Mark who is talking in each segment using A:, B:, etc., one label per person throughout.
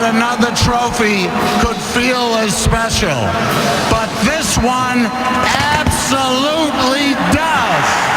A: thought another trophy could feel as special, but this one absolutely does.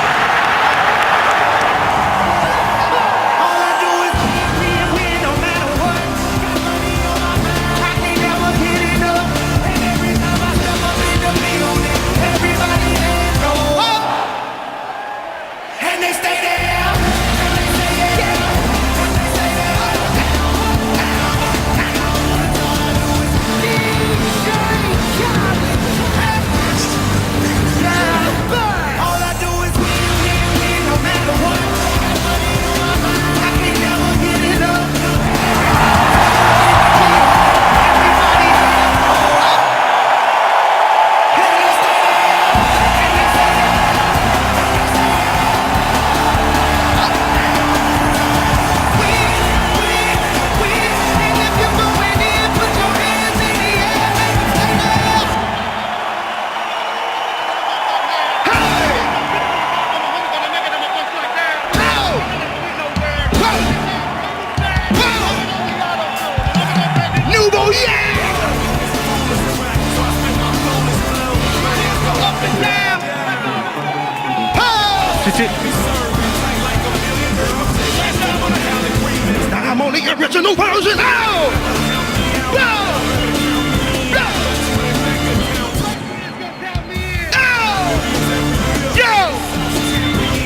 B: I'm on the original version now.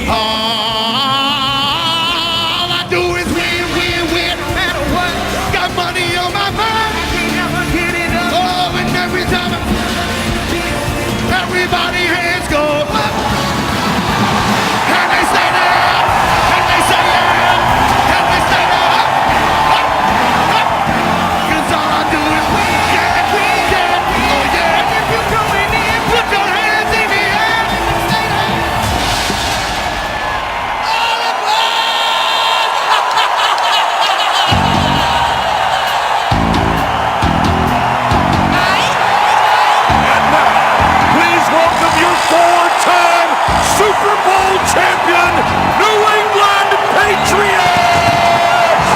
B: All I do is win, no matter what. Got money on my mind. I can't never get it up. Oh, and every time everybody hands go up. And they stay there. And they stay there. And they stay there. Up. 'Cause all I do is win. Oh yeah. And if you're going in, put your hands in the air. Stay there. All of
C: And now, please welcome your four-time Super Bowl champion, New England Patriots!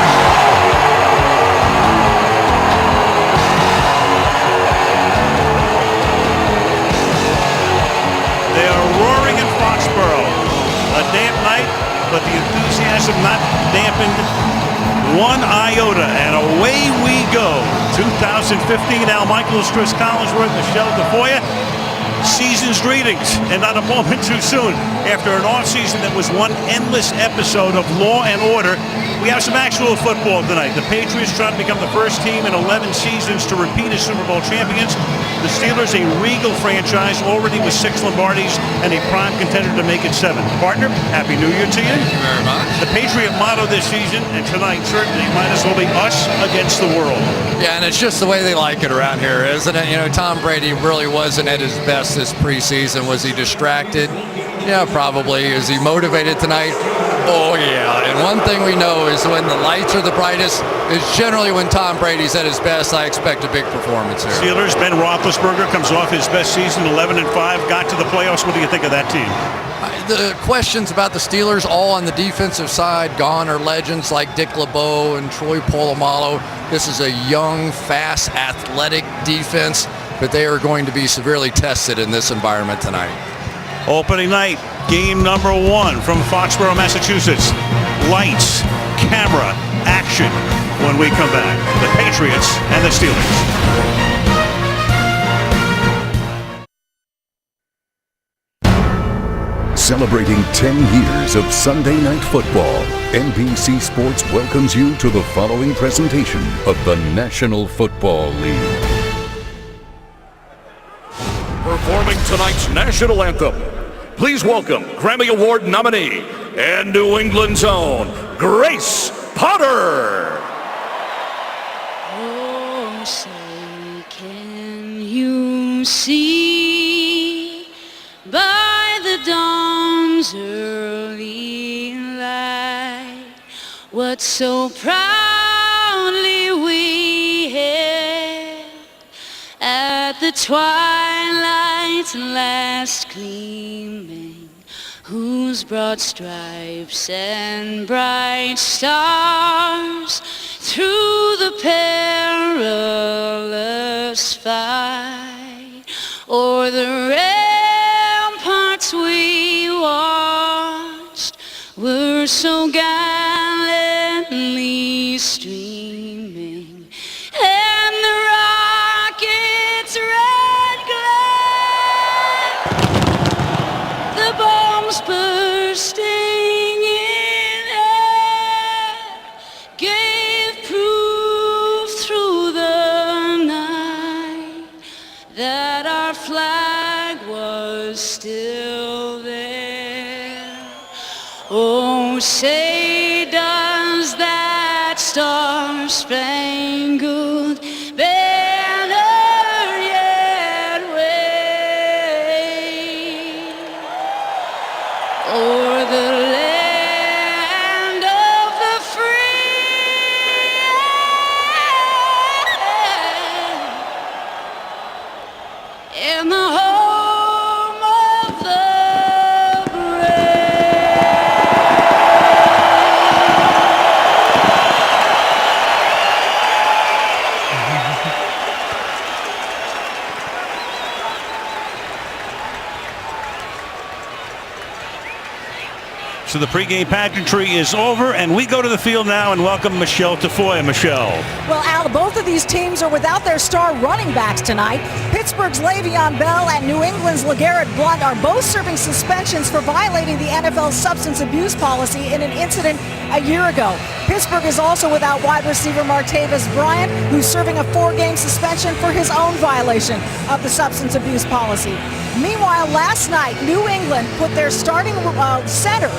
C: They are roaring in Foxborough. A damp night, but the enthusiasm not dampened one iota, and away we go. 2015, Al Michaels, Chris Collinsworth, Michelle DeFoya. Season's greetings, and not a moment too soon. After an offseason that was one endless episode of Law and Order, we have some actual football tonight. The Patriots trying to become the first team in 11 seasons to repeat as Super Bowl champions. The Steelers, a regal franchise, already with 6 Lombardis and a prime contender to make it 7. Partner, Happy New Year to you.
D: Thank you very much.
C: The Patriot motto this season, and tonight certainly might as well be us against the world.
D: Yeah, and it's just the way they like it around here, isn't it? You know, Tom Brady really wasn't at his best this preseason. Was he distracted? Yeah, probably. Is he motivated tonight? Oh, yeah. And one thing we know is when the lights are the brightest is generally when Tom Brady's at his best. I expect a big performance here.
C: Steelers, Ben Roethlisberger comes off his best season, 11-5, got to the playoffs. What do you think of that team?
D: The questions about the Steelers, all on the defensive side, gone are legends like Dick LeBeau and Troy Polamalu. This is a young, fast, athletic defense, but they are going to be severely tested in this environment tonight.
C: Opening night, game number 1 from Foxborough, Massachusetts. Lights, camera, action when we come back. The Patriots and the Steelers.
E: Celebrating 10 years of Sunday Night Football, NBC Sports welcomes you to the following presentation of the National Football League.
C: Performing tonight's national anthem, please welcome Grammy Award nominee and New England's own Grace Potter.
F: Oh, say, can you see by the dawn's early light what so proudly we hailed at the twilight's last gleaming, whose broad stripes and bright stars through the perilous fight, o'er the ramparts we watched were so gallantly streaming, and the rocket's red glare, the bombs bursting in air, gave proof through the night that our flag was still there. Oh, say does that star-spangled banner yet wave o'er the land of the free and the home of the
C: So the pregame pageantry is over, and we go to the field now and welcome Michelle Tafoya. Michelle.
G: Well, Al, both of these teams are without their star running backs tonight. Pittsburgh's Le'Veon Bell and New England's LeGarrette Blount are both serving suspensions for violating the NFL's substance abuse policy in an incident a year ago. Pittsburgh is also without wide receiver Martavis Bryant, who's serving a 4-game suspension for his own violation of the substance abuse policy. Meanwhile, last night, New England put their starting center,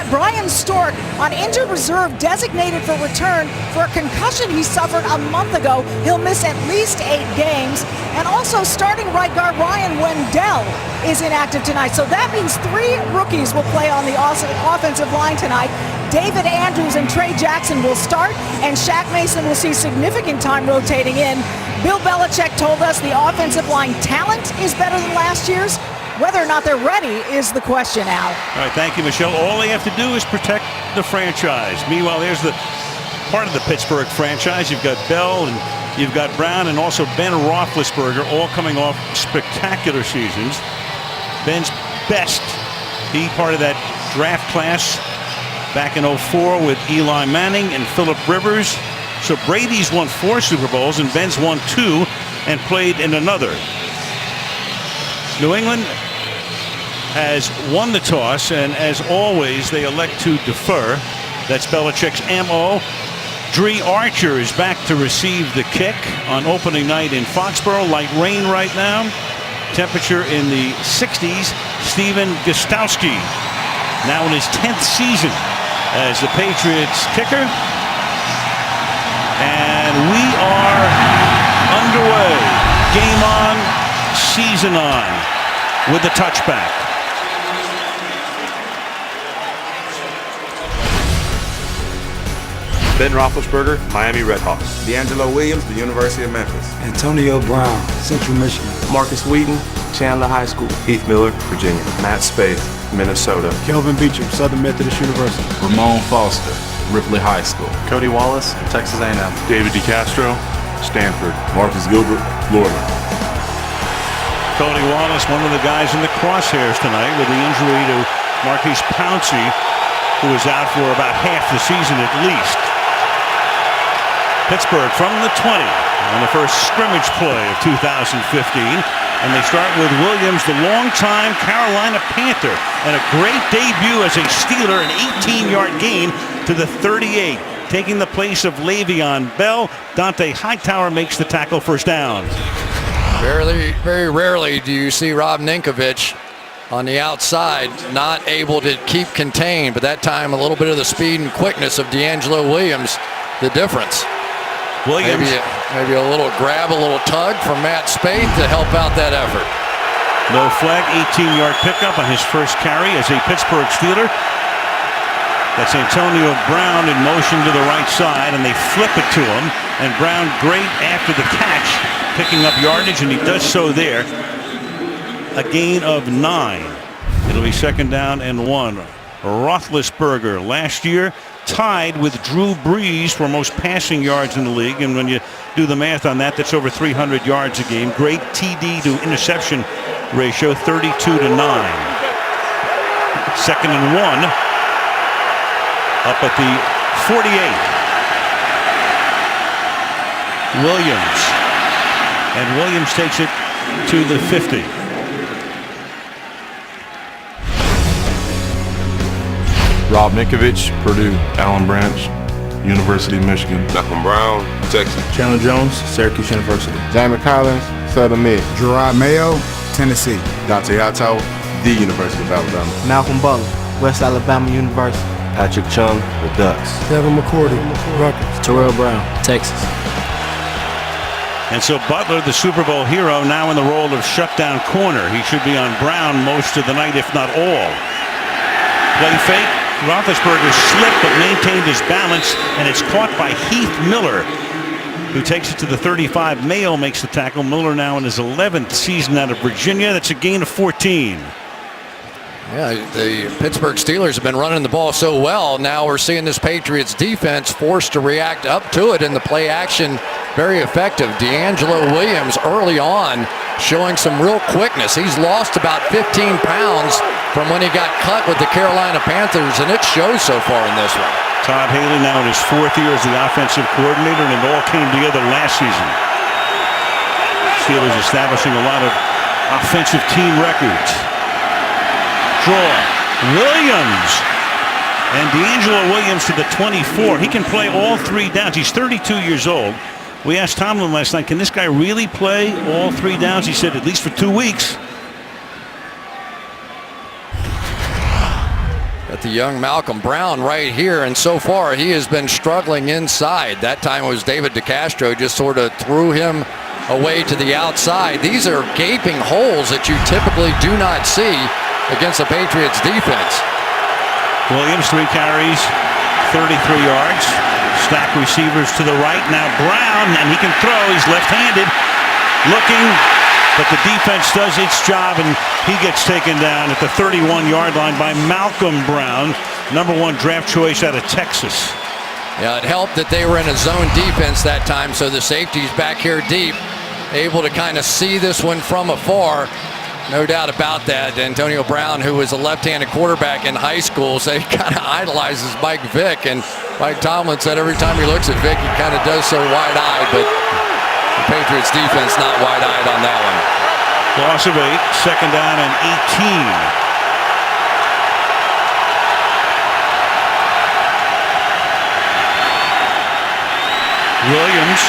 G: Brian Stork, on injured reserve designated for return for a concussion he suffered a month ago. He'll miss at least 8 games. And also starting right guard Ryan Wendell is inactive tonight. So that means 3 rookies will play on the offensive line tonight. David Andrews and Trey Jackson will start, and Shaq Mason will see significant time rotating in. Bill Belichick told us the offensive line talent is better than last year's. Whether or not they're ready is the question, Al.
C: All right, thank you, Michelle. All they have to do is protect the franchise. Meanwhile, there's the part of the Pittsburgh franchise. You've got Bell and you've got Brown and also Ben Roethlisberger, all coming off spectacular seasons. Ben's best. He part of that draft class back in 04 with Eli Manning and Phillip Rivers. So Brady's won 4 Super Bowls and Ben's won 2 and played in another. New England has won the toss, and as always, they elect to defer. That's Belichick's MO. Dree Archer is back to receive the kick on opening night in Foxborough. Light rain right now. Temperature in the 60s. Steven Gostowski, now in his 10th season as the Patriots kicker. And we are underway. Game on, season on with the touchback.
H: Ben Roethlisberger, Miami Redhawks.
I: D'Angelo Williams, the University of Memphis.
J: Antonio Brown, Central Michigan.
K: Marcus Wheaton, Chandler High School.
H: Heath Miller, Virginia. Matt Spaeth, Minnesota.
J: Kelvin Beacham, Southern Methodist University.
L: Ramon Foster, Ripley High School.
K: Cody Wallace, Texas A&M.
H: David DeCastro, Stanford.
I: Marcus Gilbert, Florida.
C: Cody Wallace, one of the guys in the crosshairs tonight with the injury to Marquise Pouncey, who was out for about half the season at least. Pittsburgh from the 20 on the first scrimmage play of 2015. And they start with Williams, the longtime Carolina Panther, and a great debut as a Steeler, an 18-yard gain to the 38. Taking the place of Le'Veon Bell, Dante Hightower makes the tackle, first down.
D: Very rarely do you see Rob Ninkovich on the outside not able to keep contained, but that time a little bit of the speed and quickness of D'Angelo Williams, the difference.
C: Williams.
D: Maybe a little grab, a little tug from Matt Spaeth to help out that effort.
C: No flag, 18-yard pickup on his first carry as a Pittsburgh Steeler. That's Antonio Brown in motion to the right side, and they flip it to him. And Brown great after the catch, picking up yardage, and he does so there. A gain of 9. It'll be second down and 1. Roethlisberger last year tied with Drew Brees for most passing yards in the league. And when you do the math on that, that's over 300 yards a game. Great TD to interception ratio, 32-9. 2nd and 1. Up at the 48. Williams. And Williams takes it to the 50.
H: Rob Ninkovich, Purdue. Alan Branch, University of Michigan.
I: Malcolm Brown, Texas.
J: Chandler Jones, Syracuse University.
K: Jamie Collins, Southern Miss.
J: Gerard Mayo, Tennessee.
I: Dante Hightower, the University of Alabama.
K: Malcolm Butler, West Alabama University. Patrick Chung, the Ducks.
J: Devin McCourty, Rutgers.
K: Terrell Brown, Texas.
C: And so Butler, the Super Bowl hero, now in the role of shutdown corner. He should be on Brown most of the night, if not all. Play fake. Roethlisberger slipped but maintained his balance, and it's caught by Heath Miller, who takes it to the 35. Mayo makes the tackle. Miller now in his 11th season out of Virginia. That's a gain of 14.
D: Yeah, the Pittsburgh Steelers have been running the ball so well. Now we're seeing this Patriots defense forced to react up to it in the play action. Very effective. D'Angelo Williams early on showing some real quickness. He's lost about 15 pounds from when he got cut with the Carolina Panthers, and it shows so far in this one.
C: Todd Haley now in his 4th year as the offensive coordinator, and it all came together last season. Steelers establishing a lot of offensive team records. Draw. Williams. And D'Angelo Williams to the 24. He can play all 3 downs. He's 32 years old. We asked Tomlin last night, can this guy really play all 3 downs? He said at least for 2 weeks.
D: Got the young Malcolm Brown right here, and so far he has been struggling inside. That time it was David DeCastro just sort of threw him away to the outside. These are gaping holes that you typically do not see against the Patriots defense.
C: Williams 3 carries, 33 yards. Stack receivers to the right. Now Brown, and he can throw. He's left-handed. Looking, but the defense does its job, and he gets taken down at the 31-yard line by Malcolm Brown, #1 draft choice out of Texas.
D: Yeah, it helped that they were in a zone defense that time, so the safety's back here deep, able to kind of see this one from afar. No doubt about that. Antonio Brown, who was a left-handed quarterback in high school, said he kind of idolizes Mike Vick, and Mike Tomlin said every time he looks at Vick, he kind of does so wide-eyed, but the Patriots defense not wide-eyed on that one.
C: Loss of 8, 2nd down and 18. Williams,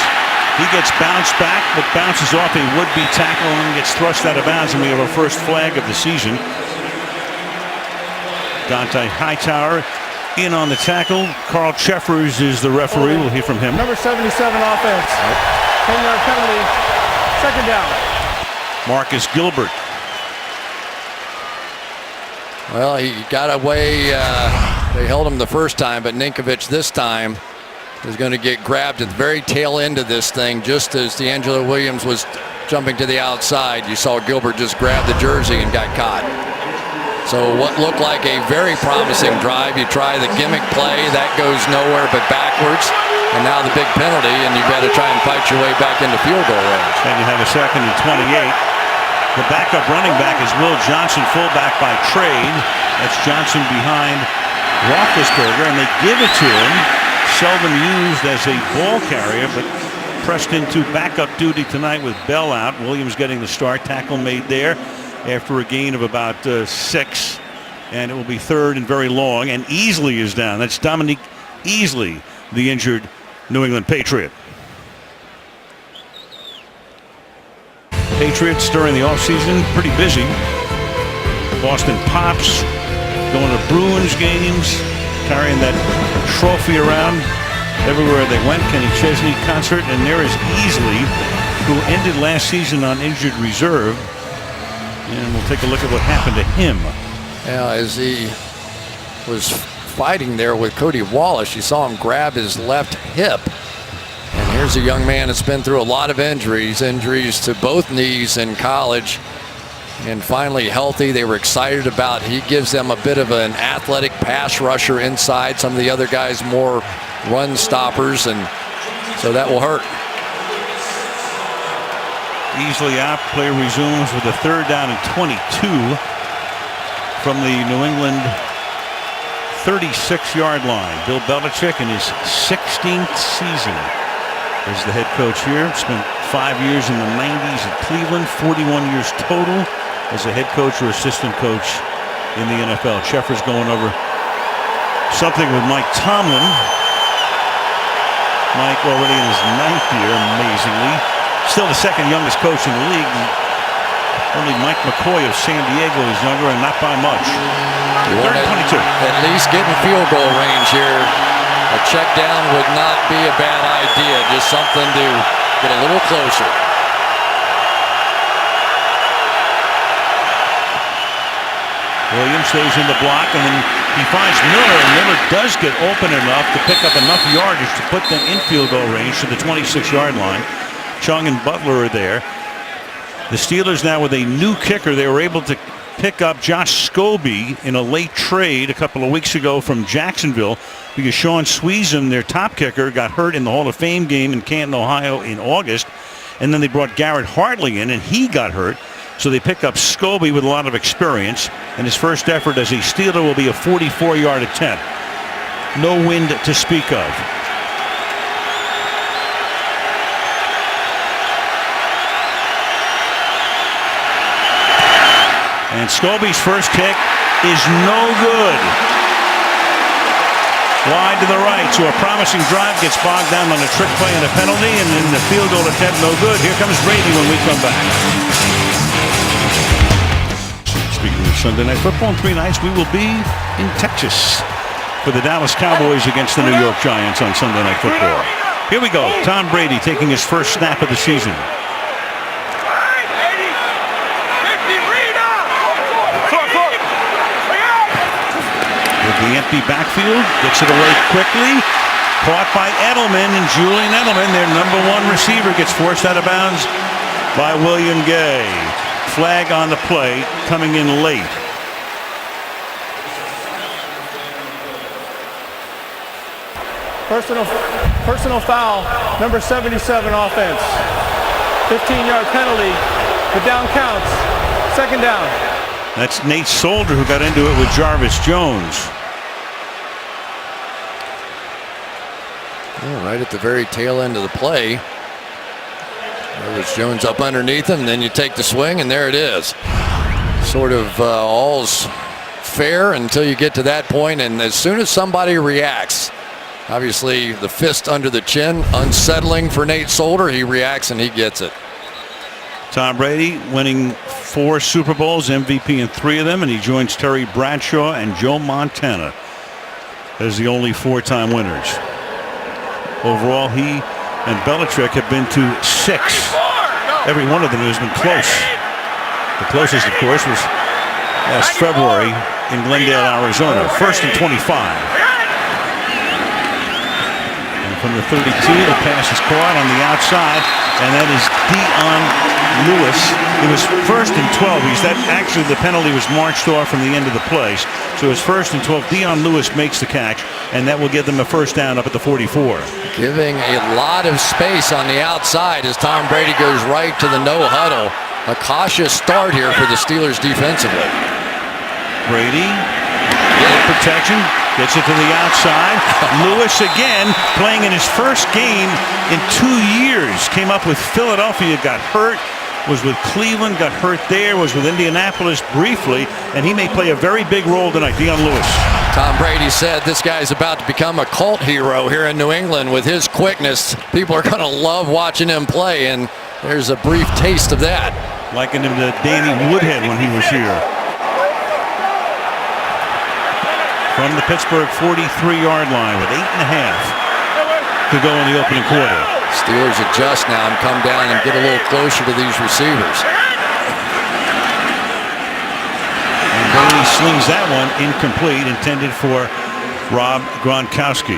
C: he gets bounced back, but bounces off a would-be tackle and gets thrust out of bounds, and we have our first flag of the season. Dante Hightower in on the tackle. Carl Cheffers is the referee. We'll hear from him.
B: Number 77 offense. 10-yard penalty. 2nd down.
C: Marcus Gilbert.
D: Well, he got away. They held him the first time, but Ninkovich this time is going to get grabbed at the very tail end of this thing, just as D'Angelo Williams was jumping to the outside. You saw Gilbert just grab the jersey and got caught. So what looked like a very promising drive, you try the gimmick play, that goes nowhere but backwards, and now the big penalty, and you've got to try and fight your way back into field goal range.
C: And you have a 2nd and 28. The backup running back is Will Johnson, fullback by trade. That's Johnson behind Roethlisberger, and they give it to him. Seldom used as a ball carrier, but pressed into backup duty tonight with Bell out. Williams getting the start. Tackle made there after a gain of about 6. And it will be 3rd and very long. And Easley is down. That's Dominique Easley, the injured New England Patriot. Patriots during the offseason, pretty busy. Boston Pops, going to Bruins games, carrying that trophy around everywhere they went. Kenny Chesney concert, and there is Easley, who ended last season on injured reserve. And we'll take a look at what happened to him.
D: Yeah, as he was fighting there with Cody Wallace, you saw him grab his left hip. And here's a young man that's been through a lot of injuries to both knees in college. and finally healthy. They were excited about. He gives them a bit of an athletic pass rusher inside. Some of the other guys more run stoppers, and so that will hurt.
C: Easily out. Play resumes with a 3rd down and 22 from the New England 36-yard line. Bill Belichick in his 16th season as the head coach here. Spent 5 years in the 90s at Cleveland, 41 years total as a head coach or assistant coach in the NFL. Schefter's going over something with Mike Tomlin. Mike already in his 9th year, amazingly. Still the 2nd youngest coach in the league. Only Mike McCoy of San Diego is younger, and not by much. 3rd and 22.
D: At least getting field goal range here. A check down would not be a bad idea. Just something to get a little closer.
C: Williams stays in the block, and then he finds Miller, and Miller does get open enough to pick up enough yardage to put them in field goal range to the 26-yard line. Chung and Butler are there. The Steelers now with a new kicker. They were able to pick up Josh Scobie in a late trade a couple of weeks ago from Jacksonville because Sean Sweezum, their top kicker, got hurt in the Hall of Fame game in Canton, Ohio in August. And then they brought Garrett Hartley in, and he got hurt. So they pick up Scobie with a lot of experience. And his first effort as a Steeler will be a 44-yard attempt. No wind to speak of. And Scobie's first kick is no good. Wide to the right, so a promising drive gets bogged down on a trick play and a penalty, and then the field goal attempt no good. Here comes Brady when we come back. Speaking of Sunday Night Football, in 3 nights we will be in Texas for the Dallas Cowboys against the New York Giants on Sunday Night Football. Here we go. Tom Brady taking his first snap of the season. The empty backfield, gets it away quickly, caught by Edelman, and Julian Edelman, their #1 receiver, gets forced out of bounds by William Gay. Flag on the play, coming in late.
M: Personal foul, number 77 offense. 15-yard penalty, the down counts, 2nd down.
C: That's Nate Solder who got into it with Jarvis Jones.
D: Yeah, right at the very tail end of the play. There was Jones up underneath him, and then you take the swing, and there it is. Sort of all's fair until you get to that point, and as soon as somebody reacts, obviously the fist under the chin, unsettling for Nate Solder, he reacts and he gets it.
C: Tom Brady winning 4 Super Bowls, MVP in 3 of them, and he joins Terry Bradshaw and Joe Montana as the only 4-time winners. Overall, he and Belichick have been to 6. Every one of them has been close. The closest, of course, was last February in Glendale, Arizona. 1st and 25. And from the 32, the pass is caught on the outside, and that is Dion Lewis. It was 1st and 12. Actually, the penalty was marched off from the end of the play. So it was 1st and 12. Dion Lewis makes the catch, and that will give them a 1st down up at the 44.
D: Giving a lot of space on the outside as Tom Brady goes right to the no huddle. A cautious start here for the Steelers defensively.
C: Brady, good protection, gets it to the outside. Lewis again playing in his first game in 2 years. Came up with Philadelphia, got hurt. Was with Cleveland, got hurt there, was with Indianapolis briefly, and he may play a very big role tonight. Dion Lewis.
D: Tom Brady said this guy's about to become a cult hero here in New England with his quickness. People are going to love watching him play, and there's a brief taste of that.
C: Likened him to Danny Woodhead when he was here. From the Pittsburgh 43-yard line with 8.5 to go in the opening quarter.
D: Steelers adjust now and come down and get a little closer to these receivers.
C: And Brady slings that one incomplete, intended for Rob Gronkowski.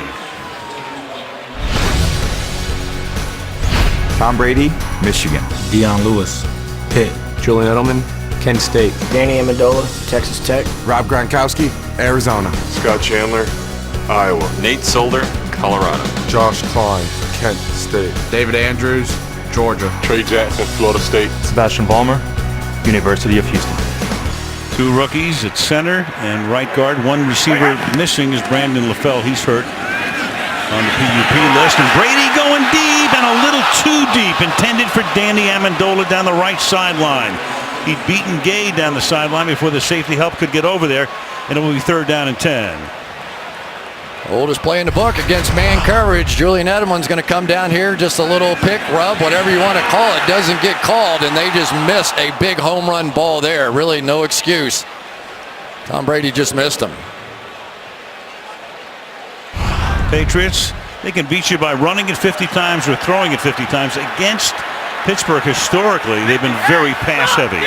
J: Tom Brady, Michigan.
K: Dion Lewis, Pitt.
J: Julian Edelman, Kent State.
K: Danny Amendola, Texas Tech.
I: Rob Gronkowski, Arizona.
H: Scott Chandler, Iowa.
L: Nate Solder, Colorado.
H: Josh Klein, Kent State.
A: David Andrews, Georgia.
H: Trey Jackson, Florida State.
J: Sebastian Ballmer, University of Houston.
C: 2 rookies at center and right guard. 1 receiver missing is Brandon LaFell. He's hurt on the PUP list. And Brady going deep and a little too deep. Intended for Danny Amendola down the right sideline. He'd beaten Gay down the sideline before the safety help could get over there. And it will be 3rd down and 10.
D: Oldest play in the book against man coverage. Julian Edelman's going to come down here. Just a little pick, rub, whatever you want to call it. Doesn't get called, and they just missed a big home run ball there. Really no excuse. Tom Brady just missed him.
C: Patriots, they can beat you by running it 50 times or throwing it 50 times. Against Pittsburgh, historically, they've been very pass heavy.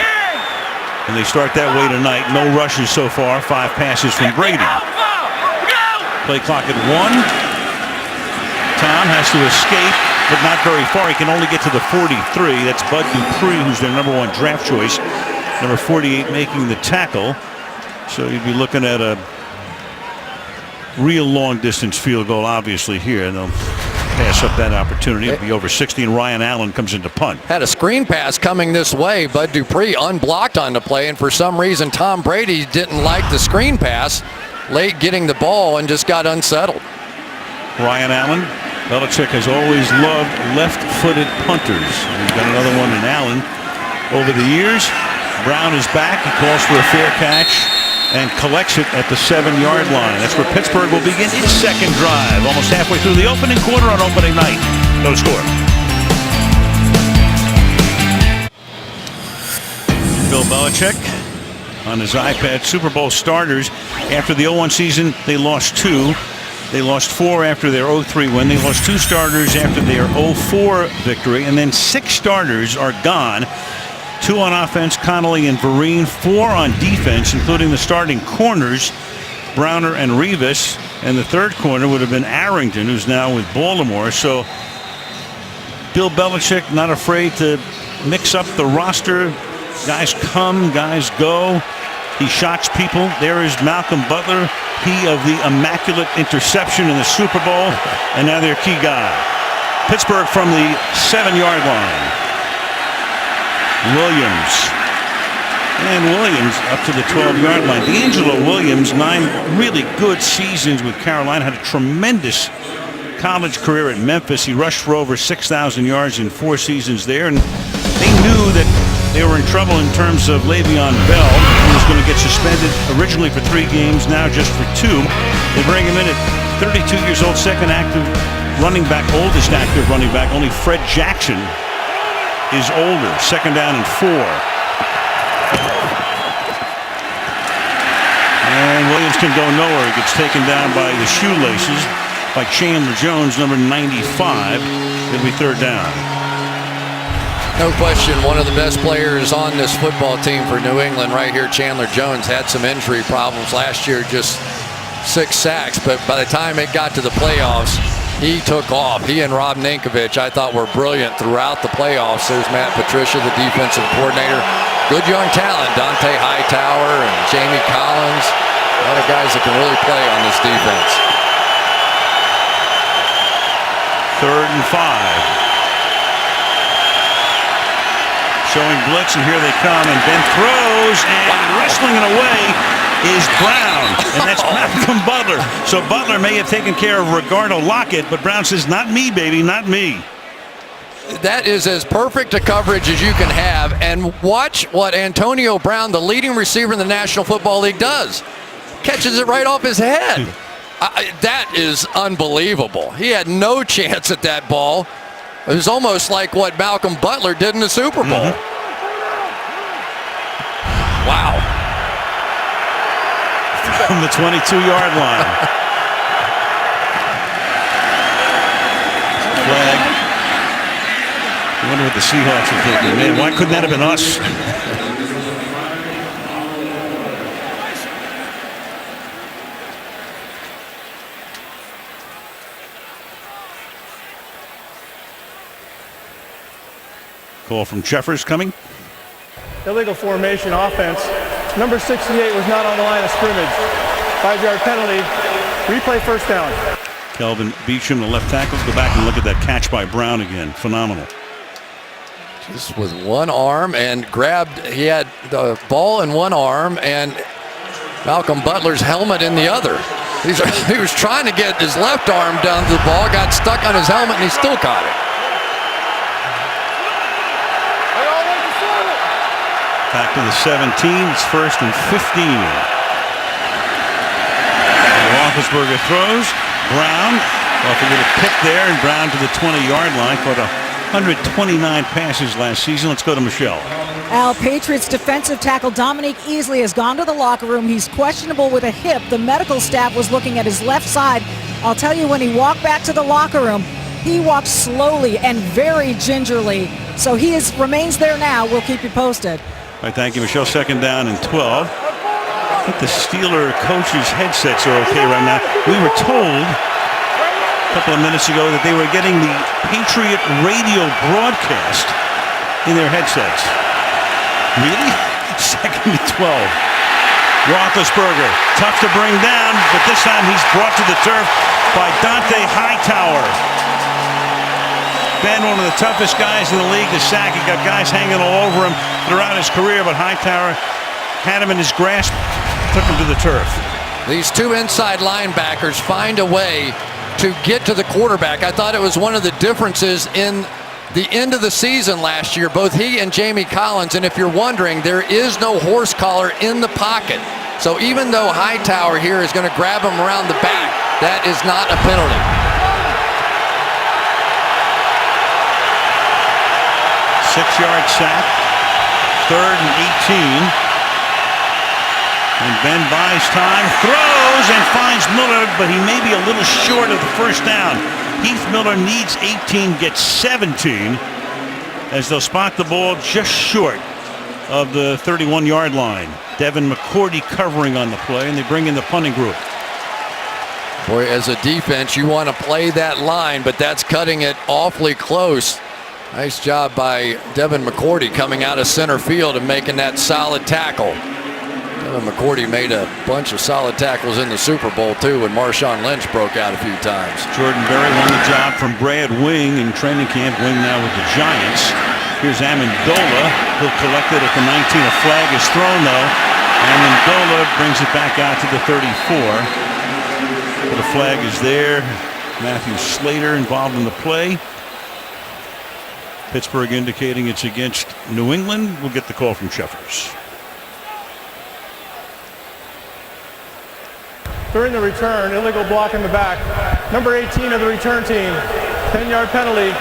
C: And they start that way tonight. No rushes so far. 5 passes from Brady. Play clock at 1. Tom has to escape, but not very far. He can only get to the 43. That's Bud Dupree, who's their number 1 draft choice. Number 48 making the tackle. So you'd be looking at a real long distance field goal, obviously, here. And they'll pass up that opportunity. It'll be over 60, and Ryan Allen comes into punt.
D: Had a screen pass coming this way. Bud Dupree unblocked on the play, and for some reason Tom Brady didn't like the screen pass. Late getting the ball and just got unsettled.
C: Ryan Allen. Belichick has always loved left-footed punters. He's got another one in Allen. Over the years, Brown is back. He calls for a fair catch and collects it at the 7-yard line. That's where Pittsburgh will begin its 2nd drive. Almost halfway through the opening quarter on opening night. No score. Bill Belichick on his iPad. Super Bowl starters. After the 0-1 season, they lost 2. They lost 4 after their 0-3 win. They lost 2 starters after their 0-4 victory. And then 6 starters are gone. 2 on offense, Connolly and Vereen. 4 on defense, including the starting corners, Browner and Revis. And the 3rd corner would have been Arrington, who's now with Baltimore. So Bill Belichick not afraid to mix up the roster. Guys come, guys go. He shocks people. There is Malcolm Butler, he of the immaculate interception in the Super Bowl, and now their key guy. Pittsburgh from the 7-yard line. Williams. And Williams up to the 12-yard line. D'Angelo Williams, 9 really good seasons with Carolina. Had a tremendous college career at Memphis. He rushed for over 6,000 yards in 4 seasons there. And they knew that they were in trouble in terms of Le'Veon Bell, who was going to get suspended originally for 3 games, now just for 2. They bring him in at 32 years old, 2nd active running back, oldest active running back. Only Fred Jackson is older. 2nd down and 4. And Williams can go nowhere. He gets taken down by the shoelaces by Chandler Jones, number 95. It'll be 3rd down.
D: No question, one of the best players on this football team for New England right here. Chandler Jones had some injury problems last year, just 6 sacks, but by the time it got to the playoffs, he took off. He and Rob Ninkovich, I thought, were brilliant throughout the playoffs. There's Matt Patricia, the defensive coordinator. Good young talent, Dante Hightower and Jamie Collins. A lot of guys that can really play on this defense.
C: 3rd and 5. Showing blitz, and here they come, and Ben throws, and wrestling it away is Brown, and that's Malcolm Butler. So Butler may have taken care of Ricardo Lockett, but Brown says, not me, baby, not me.
D: That is as perfect a coverage as you can have, and watch what Antonio Brown, the leading receiver in the National Football League, does. Catches it right off his head. That is unbelievable. He had no chance at that ball. It was almost like what Malcolm Butler did in the Super Bowl. Wow.
C: From the 22-yard line. Flag. I wonder what the Seahawks are thinking. Man, why couldn't that have been us? Call from Jeffers coming.
M: illegal formation offense. Number 68 was not on the line of scrimmage. 5-yard penalty. Replay first down.
C: Kelvin Beachum, the left tackle. Go back and look at that catch by Brown again. Phenomenal.
D: Just with one arm and grabbed, he had the ball in one arm and Malcolm Butler's helmet in the other. He was trying to get his left arm down to the ball, got stuck on his helmet, and he still caught it.
C: Back to the 17. It's 1st and 15. Roethlisberger throws. Brown off a little pick there, and Brown to the 20-yard line. Caught 129 passes last season. Let's go to Michelle.
G: Al, Patriots defensive tackle Dominique Easley has gone to the locker room. He's questionable with a hip. The medical staff was looking at his left side. I'll tell you, when he walked back to the locker room, he walked slowly and very gingerly. So he remains there now. We'll keep you posted.
C: All right, thank you, Michelle. 2nd down and 12. I think the Steeler coaches' headsets are okay right now. We were told a couple of minutes ago that they were getting the Patriot radio broadcast in their headsets. Really? 2nd and 12. Roethlisberger, tough to bring down, but this time he's brought to the turf by Dante Hightower. Been one of the toughest guys in the league to sack. He got guys hanging all over him throughout his career, but Hightower had him in his grasp, took him to the turf.
D: These two inside linebackers find a way to get to the quarterback. I thought it was one of the differences in the end of the season last year, both he and Jamie Collins. And if you're wondering, there is no horse collar in the pocket. So even though Hightower here is going to grab him around the back, that is not a penalty.
C: 6-yard sack, 3rd and 18. And Ben buys time, throws, and finds Miller, but he may be a little short of the first down. Heath Miller needs 18, gets 17, as they'll spot the ball just short of the 31-yard line. Devin McCourty covering on the play, and they bring in the punting group.
D: Boy, as a defense, you want to play that line, but that's cutting it awfully close. Nice job by Devin McCourty coming out of center field and making that solid tackle. Devin McCourty made a bunch of solid tackles in the Super Bowl, too, when Marshawn Lynch broke out a few times.
C: Jordan Berry won the job from Brad Wing in training camp. Wing now with the Giants. Here's Amendola. He'll collect it at the 19. A flag is thrown, though. Amendola brings it back out to the 34. But a flag is there. Matthew Slater involved in the play. Pittsburgh indicating it's against New England. We'll get the call from Sheffers.
M: During the return, illegal block in the back. Number 18 of the return team. 10-yard penalty.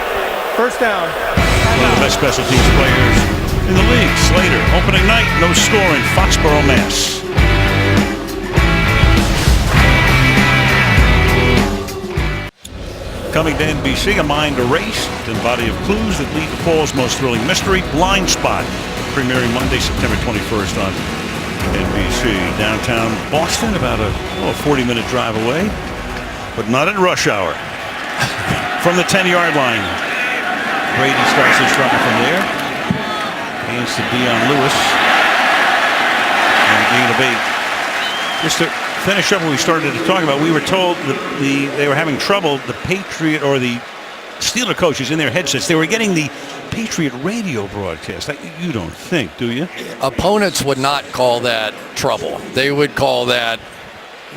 M: First down.
C: One of the best special teams players in the league. Slater, opening night, no score in Foxborough, Mass. Coming to NBC, a mind erased and body of clues that lead to Paul's most thrilling mystery, Blind Spot, premiering Monday, September 21st on NBC. Downtown Boston, about a 40-minute drive away, but not at rush hour. From the 10-yard line, Brady starts his trouble from there. Hands to Dion Lewis. And a gain of 8. Just to finish up what we started to talk about, we were told that they were having trouble, the Patriot or the Steeler coaches in their headsets. They were getting the Patriot radio broadcast. You don't think, do you?
D: Opponents would not call that trouble. They would call that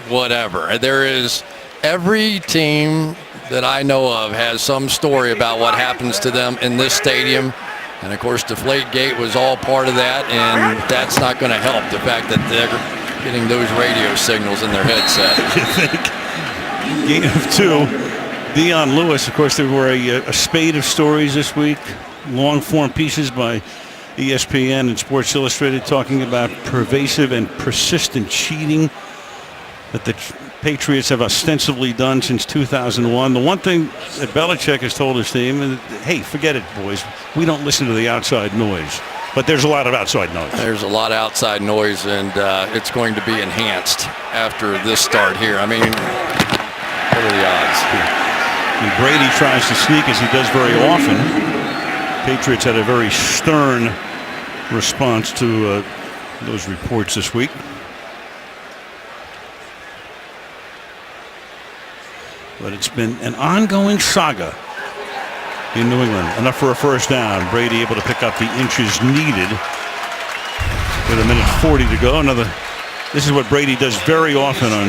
D: whatever. There is, every team that I know of has some story about what happens to them in this stadium. And of course, Deflategate was all part of that, and that's not going to help the fact that they're getting those radio signals in their headset.
C: You think? Gain of 2. Dion Lewis, of course, there were a spate of stories this week, long-form pieces by ESPN and Sports Illustrated talking about pervasive and persistent cheating that the Patriots have ostensibly done since 2001. The one thing that Belichick has told his team, hey, forget it, boys. We don't listen to the outside noise. But there's a lot of outside noise.
D: There's a lot of outside noise, and it's going to be enhanced after this start here. I mean, what are the odds?
C: And Brady tries to sneak, as he does very often. Patriots had a very stern response to those reports this week. But it's been an ongoing saga in New England. Enough for a first down. Brady able to pick up the inches needed with 1:40 to go. This is what Brady does very often on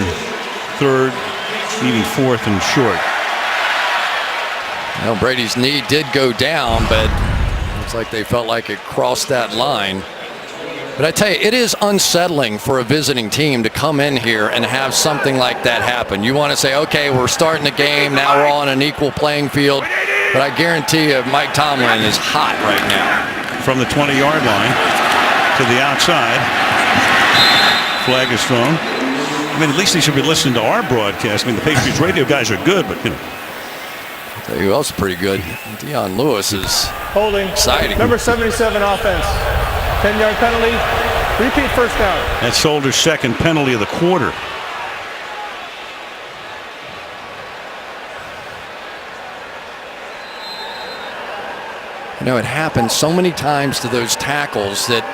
C: third, even fourth and short.
D: Well, Brady's knee did go down, but looks like they felt like it crossed that line. But I tell you, it is unsettling for a visiting team to come in here and have something like that happen. You want to say, okay, we're starting the game, now we're all on an equal playing field. But I guarantee you, Mike Tomlin is hot right now.
C: From the 20-yard line to the outside. Flag is thrown. I mean, at least they should be listening to our broadcast. I mean, the Patriots radio guys are good, but, you know.
D: I'll tell you who else is pretty good. Deion Lewis is
M: holding.
D: Exciting.
M: Number 77 offense. 10-yard penalty. Repeat first down.
C: That's Solder's second penalty of the quarter.
D: You know, it happens so many times to those tackles that,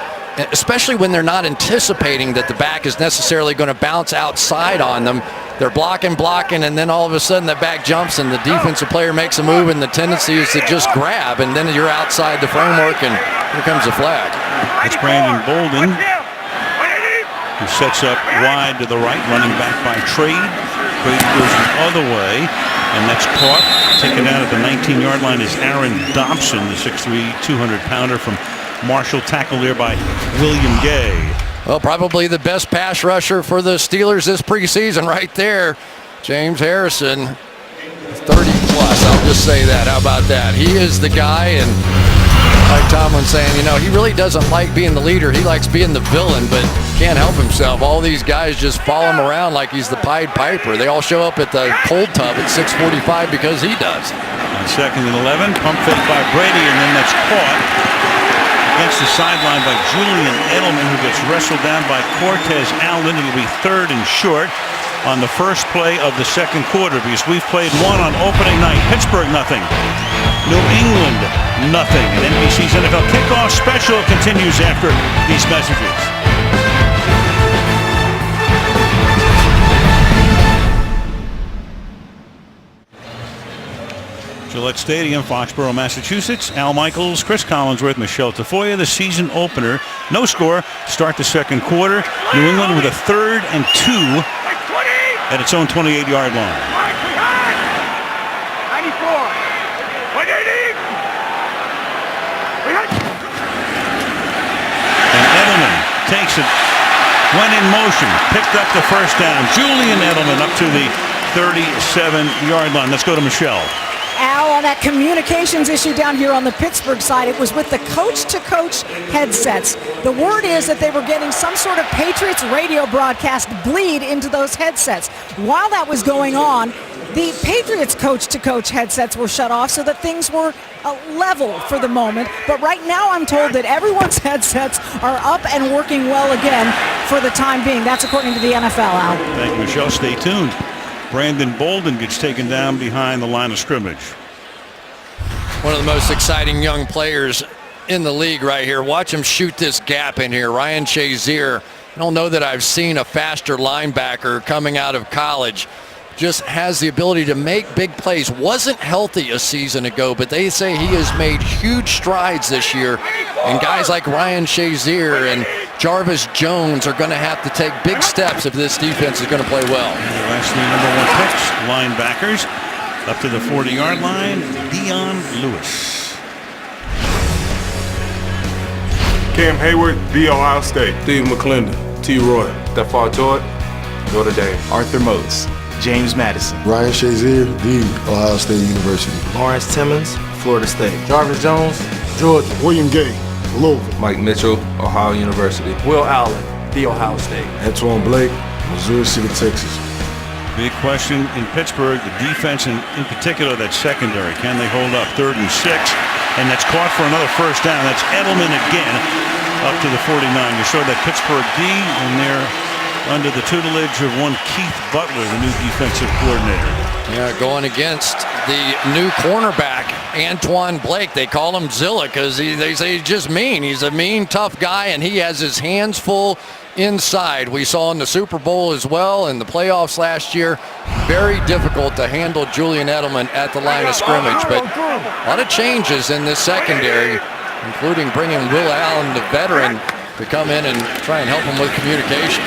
D: especially when they're not anticipating that the back is necessarily going to bounce outside on them. They're blocking, and then all of a sudden the back jumps and the defensive player makes a move, and the tendency is to just grab, and then you're outside the framework, and here comes the flag.
C: It's Brandon Bolden, who sets up wide to the right, running back by trade. Brady goes the other way, and that's caught. Taken down at the 19-yard line is Aaron Dobson, the 6'3", 200-pounder from Marshall, tackled there by William Gay.
D: Well, probably the best pass rusher for the Steelers this preseason right there. James Harrison, 30-plus, I'll just say that. How about that? He is the guy, and like Tomlin saying, you know, he really doesn't like being the leader. He likes being the villain, but can't help himself. All these guys just follow him around like he's the Pied Piper. They all show up at the cold tub at 6:45 because he does.
C: On 2nd and 11, pump fake by Brady, and then that's caught against the sideline by Julian Edelman, who gets wrestled down by Cortez Allen. It'll be 3rd and short on the first play of the second quarter, because we've played one on opening night. Pittsburgh, nothing. New England, nothing. And NBC's NFL Kickoff Special continues after these messages. Gillette Stadium, Foxborough, Massachusetts. Al Michaels, Chris Collinsworth, Michelle Tafoya, the season opener. No score. Start the second quarter. New England with a 3rd and 2 at its own 28-yard line.
B: 94.
C: And Edelman takes it, went in motion, picked up the first down. Julian Edelman up to the 37-yard line. Let's go to Michelle.
G: Al, on that communications issue down here on the Pittsburgh side, it was with the coach-to-coach headsets. The word is that they were getting some sort of Patriots radio broadcast bleed into those headsets. While that was going on, the Patriots coach-to-coach headsets were shut off so that things were level for the moment. But right now I'm told that everyone's headsets are up and working well again for the time being. That's according to the NFL, Al.
C: Thank you, Michelle. Stay tuned. Brandon Bolden gets taken down behind the line of scrimmage.
D: One of the most exciting young players in the league right here. Watch him shoot this gap in here. Ryan Shazier. I don't know that I've seen a faster linebacker coming out of college. Just has the ability to make big plays. Wasn't healthy a season ago, but they say he has made huge strides this year. And guys like Ryan Shazier and Jarvis Jones are going to have to take big steps if this defense is going to play well.
C: The last 3 number 1 picks, linebackers, up to the 40-yard line, Deion Lewis.
H: Cam Hayward, The Ohio State.
K: Steve McClendon. T. Roy. Stephon Tuitt. Notre Dame.
J: Arthur Moats. James Madison.
N: Ryan Shazier, The Ohio State University.
K: Lawrence Timmons. Florida State. Jarvis Jones.
N: Georgia. William Gay, Louisville.
K: Mike Mitchell. Ohio University.
J: Will Allen. The Ohio State.
N: Antoine Blake, Missouri City, Texas.
C: Big question in Pittsburgh, the defense in particular, that secondary. Can they hold up? 3rd and 6, and that's caught for another first down. That's Edelman again up to the 49. You saw that Pittsburgh D, and they're under the tutelage of one Keith Butler, the new defensive coordinator.
D: Yeah, going against the new cornerback Antoine Blake. They call him Zilla because they say he's just mean. He's a mean, tough guy, and he has his hands full inside. We saw in the Super Bowl as well in the playoffs last year. Very difficult to handle Julian Edelman at the line of scrimmage, but a lot of changes in this secondary, including bringing Will Allen, the veteran, to come in and try and help him with communication.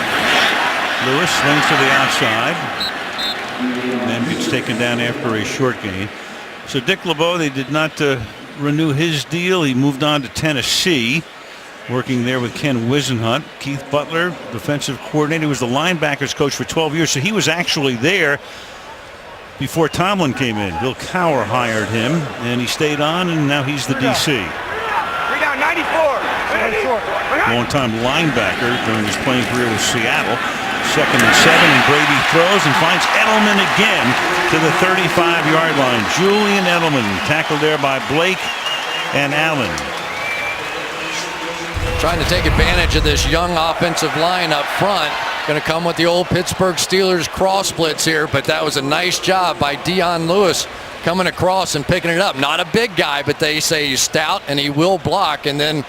C: Lewis swings to the outside. Then gets taken down after a short gain. So Dick LeBeau, they did not renew his deal. He moved on to Tennessee, working there with Ken Wisenhunt. Keith Butler, defensive coordinator, was the linebackers coach for 12 years. So he was actually there before Tomlin came in. Bill Cowher hired him, and he stayed on, and now he's the DC.
B: 3 down, 94.
C: Long-time linebacker during his playing career with Seattle. 2nd and 7, and Brady throws and finds Edelman again to the 35-yard line. Julian Edelman tackled there by Blake and Allen.
D: Trying to take advantage of this young offensive line up front. Going to come with the old Pittsburgh Steelers cross splits here, but that was a nice job by Dion Lewis coming across and picking it up. Not a big guy, but they say he's stout and he will block, and then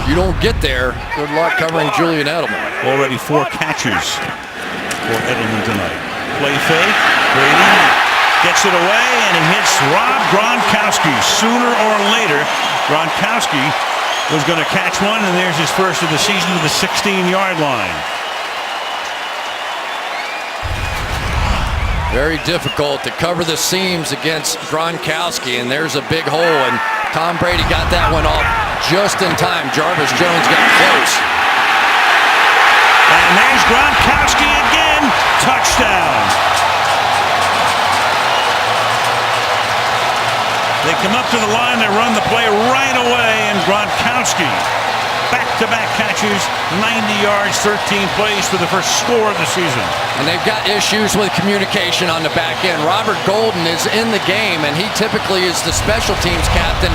D: you don't get there. Good luck covering Julian Edelman.
C: Already 4 catches for Edelman tonight. Play fake. Brady gets it away, and he hits Rob Gronkowski. Sooner or later, Gronkowski was going to catch one, and there's his first of the season to the 16-yard line.
D: Very difficult to cover the seams against Gronkowski, and there's a big hole, and Tom Brady got that one off just in time. Jarvis Jones got close.
C: And there's Gronkowski again. Touchdown. They come up to the line, they run the play right away, and Gronkowski, back-to-back catches, 90 yards, 13 plays for the first score of the season.
D: And they've got issues with communication on the back end. Robert Golden is in the game, and he typically is the special teams captain.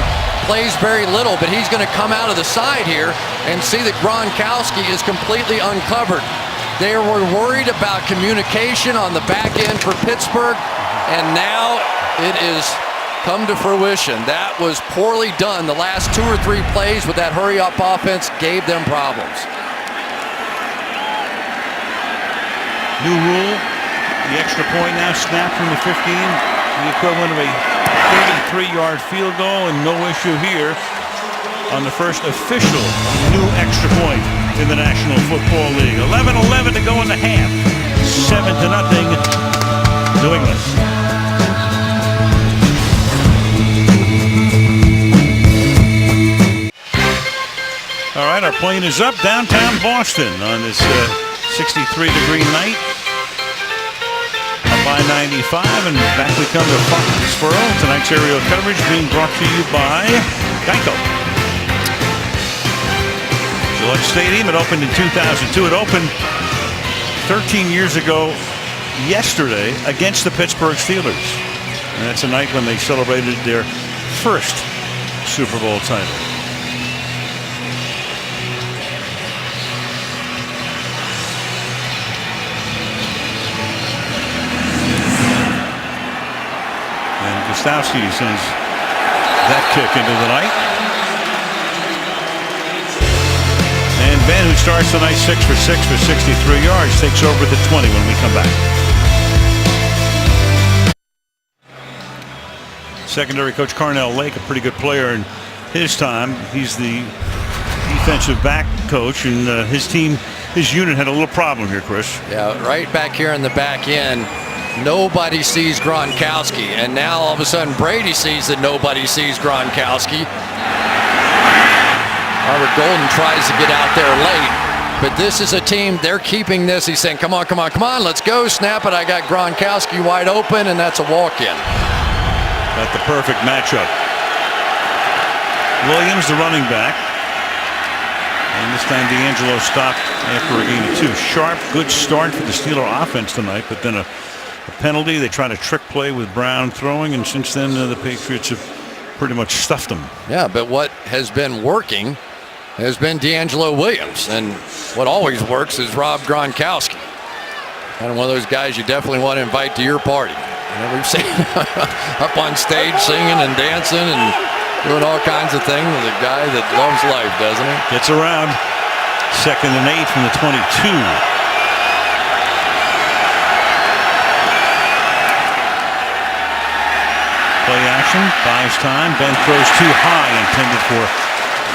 D: Plays very little, but he's going to come out of the side here and see that Gronkowski is completely uncovered. They were worried about communication on the back end for Pittsburgh, and now it is come to fruition. That was poorly done. The last 2 or 3 plays with that hurry-up offense gave them problems.
C: New rule, the extra point now snapped from the 15, the equivalent of a 33-yard field goal, and no issue here on the first official new extra point in the National Football League. 11-11 to go in the half. 7-0, New England. All right, our plane is up downtown Boston on this 63-degree night. Up by 95, and back we come to Foxborough. Tonight's aerial coverage being brought to you by Geico. Gillette Stadium, it opened in 2002. It opened 13 years ago yesterday against the Pittsburgh Steelers. And that's a night when they celebrated their first Super Bowl title. Gostowski sends that kick into the night. And Ben, who starts the night 6 for 6 for 63 yards, takes over at the 20 when we come back. Secondary coach Carnell Lake, a pretty good player in his time. He's the defensive back coach, and his team, his unit had a little problem here, Chris.
D: Yeah, right back here in the back end. Nobody sees Gronkowski, and now all of a sudden Brady sees that nobody sees Gronkowski. Robert Golden tries to get out there late, but this is a team, they're keeping this. He's saying, come on, come on, come on, let's go, snap it. I got Gronkowski wide open, and that's a walk-in.
C: Got the perfect matchup. Williams, the running back. And this time D'Angelo stopped after a gain of 2. Sharp, good start for the Steeler offense tonight, but then a penalty. They tried a trick play with Brown throwing, and since then the Patriots have pretty much stuffed them.
D: Yeah, but what has been working has been D'Angelo Williams, and what always works is Rob Gronkowski. Kind of one of those guys you definitely want to invite to your party. We've seen up on stage singing and dancing and doing all kinds of things. He's a guy that loves life, doesn't he?
C: Gets around. 2nd and 8 from the 22. Play action, buys time. Ben throws too high, intended for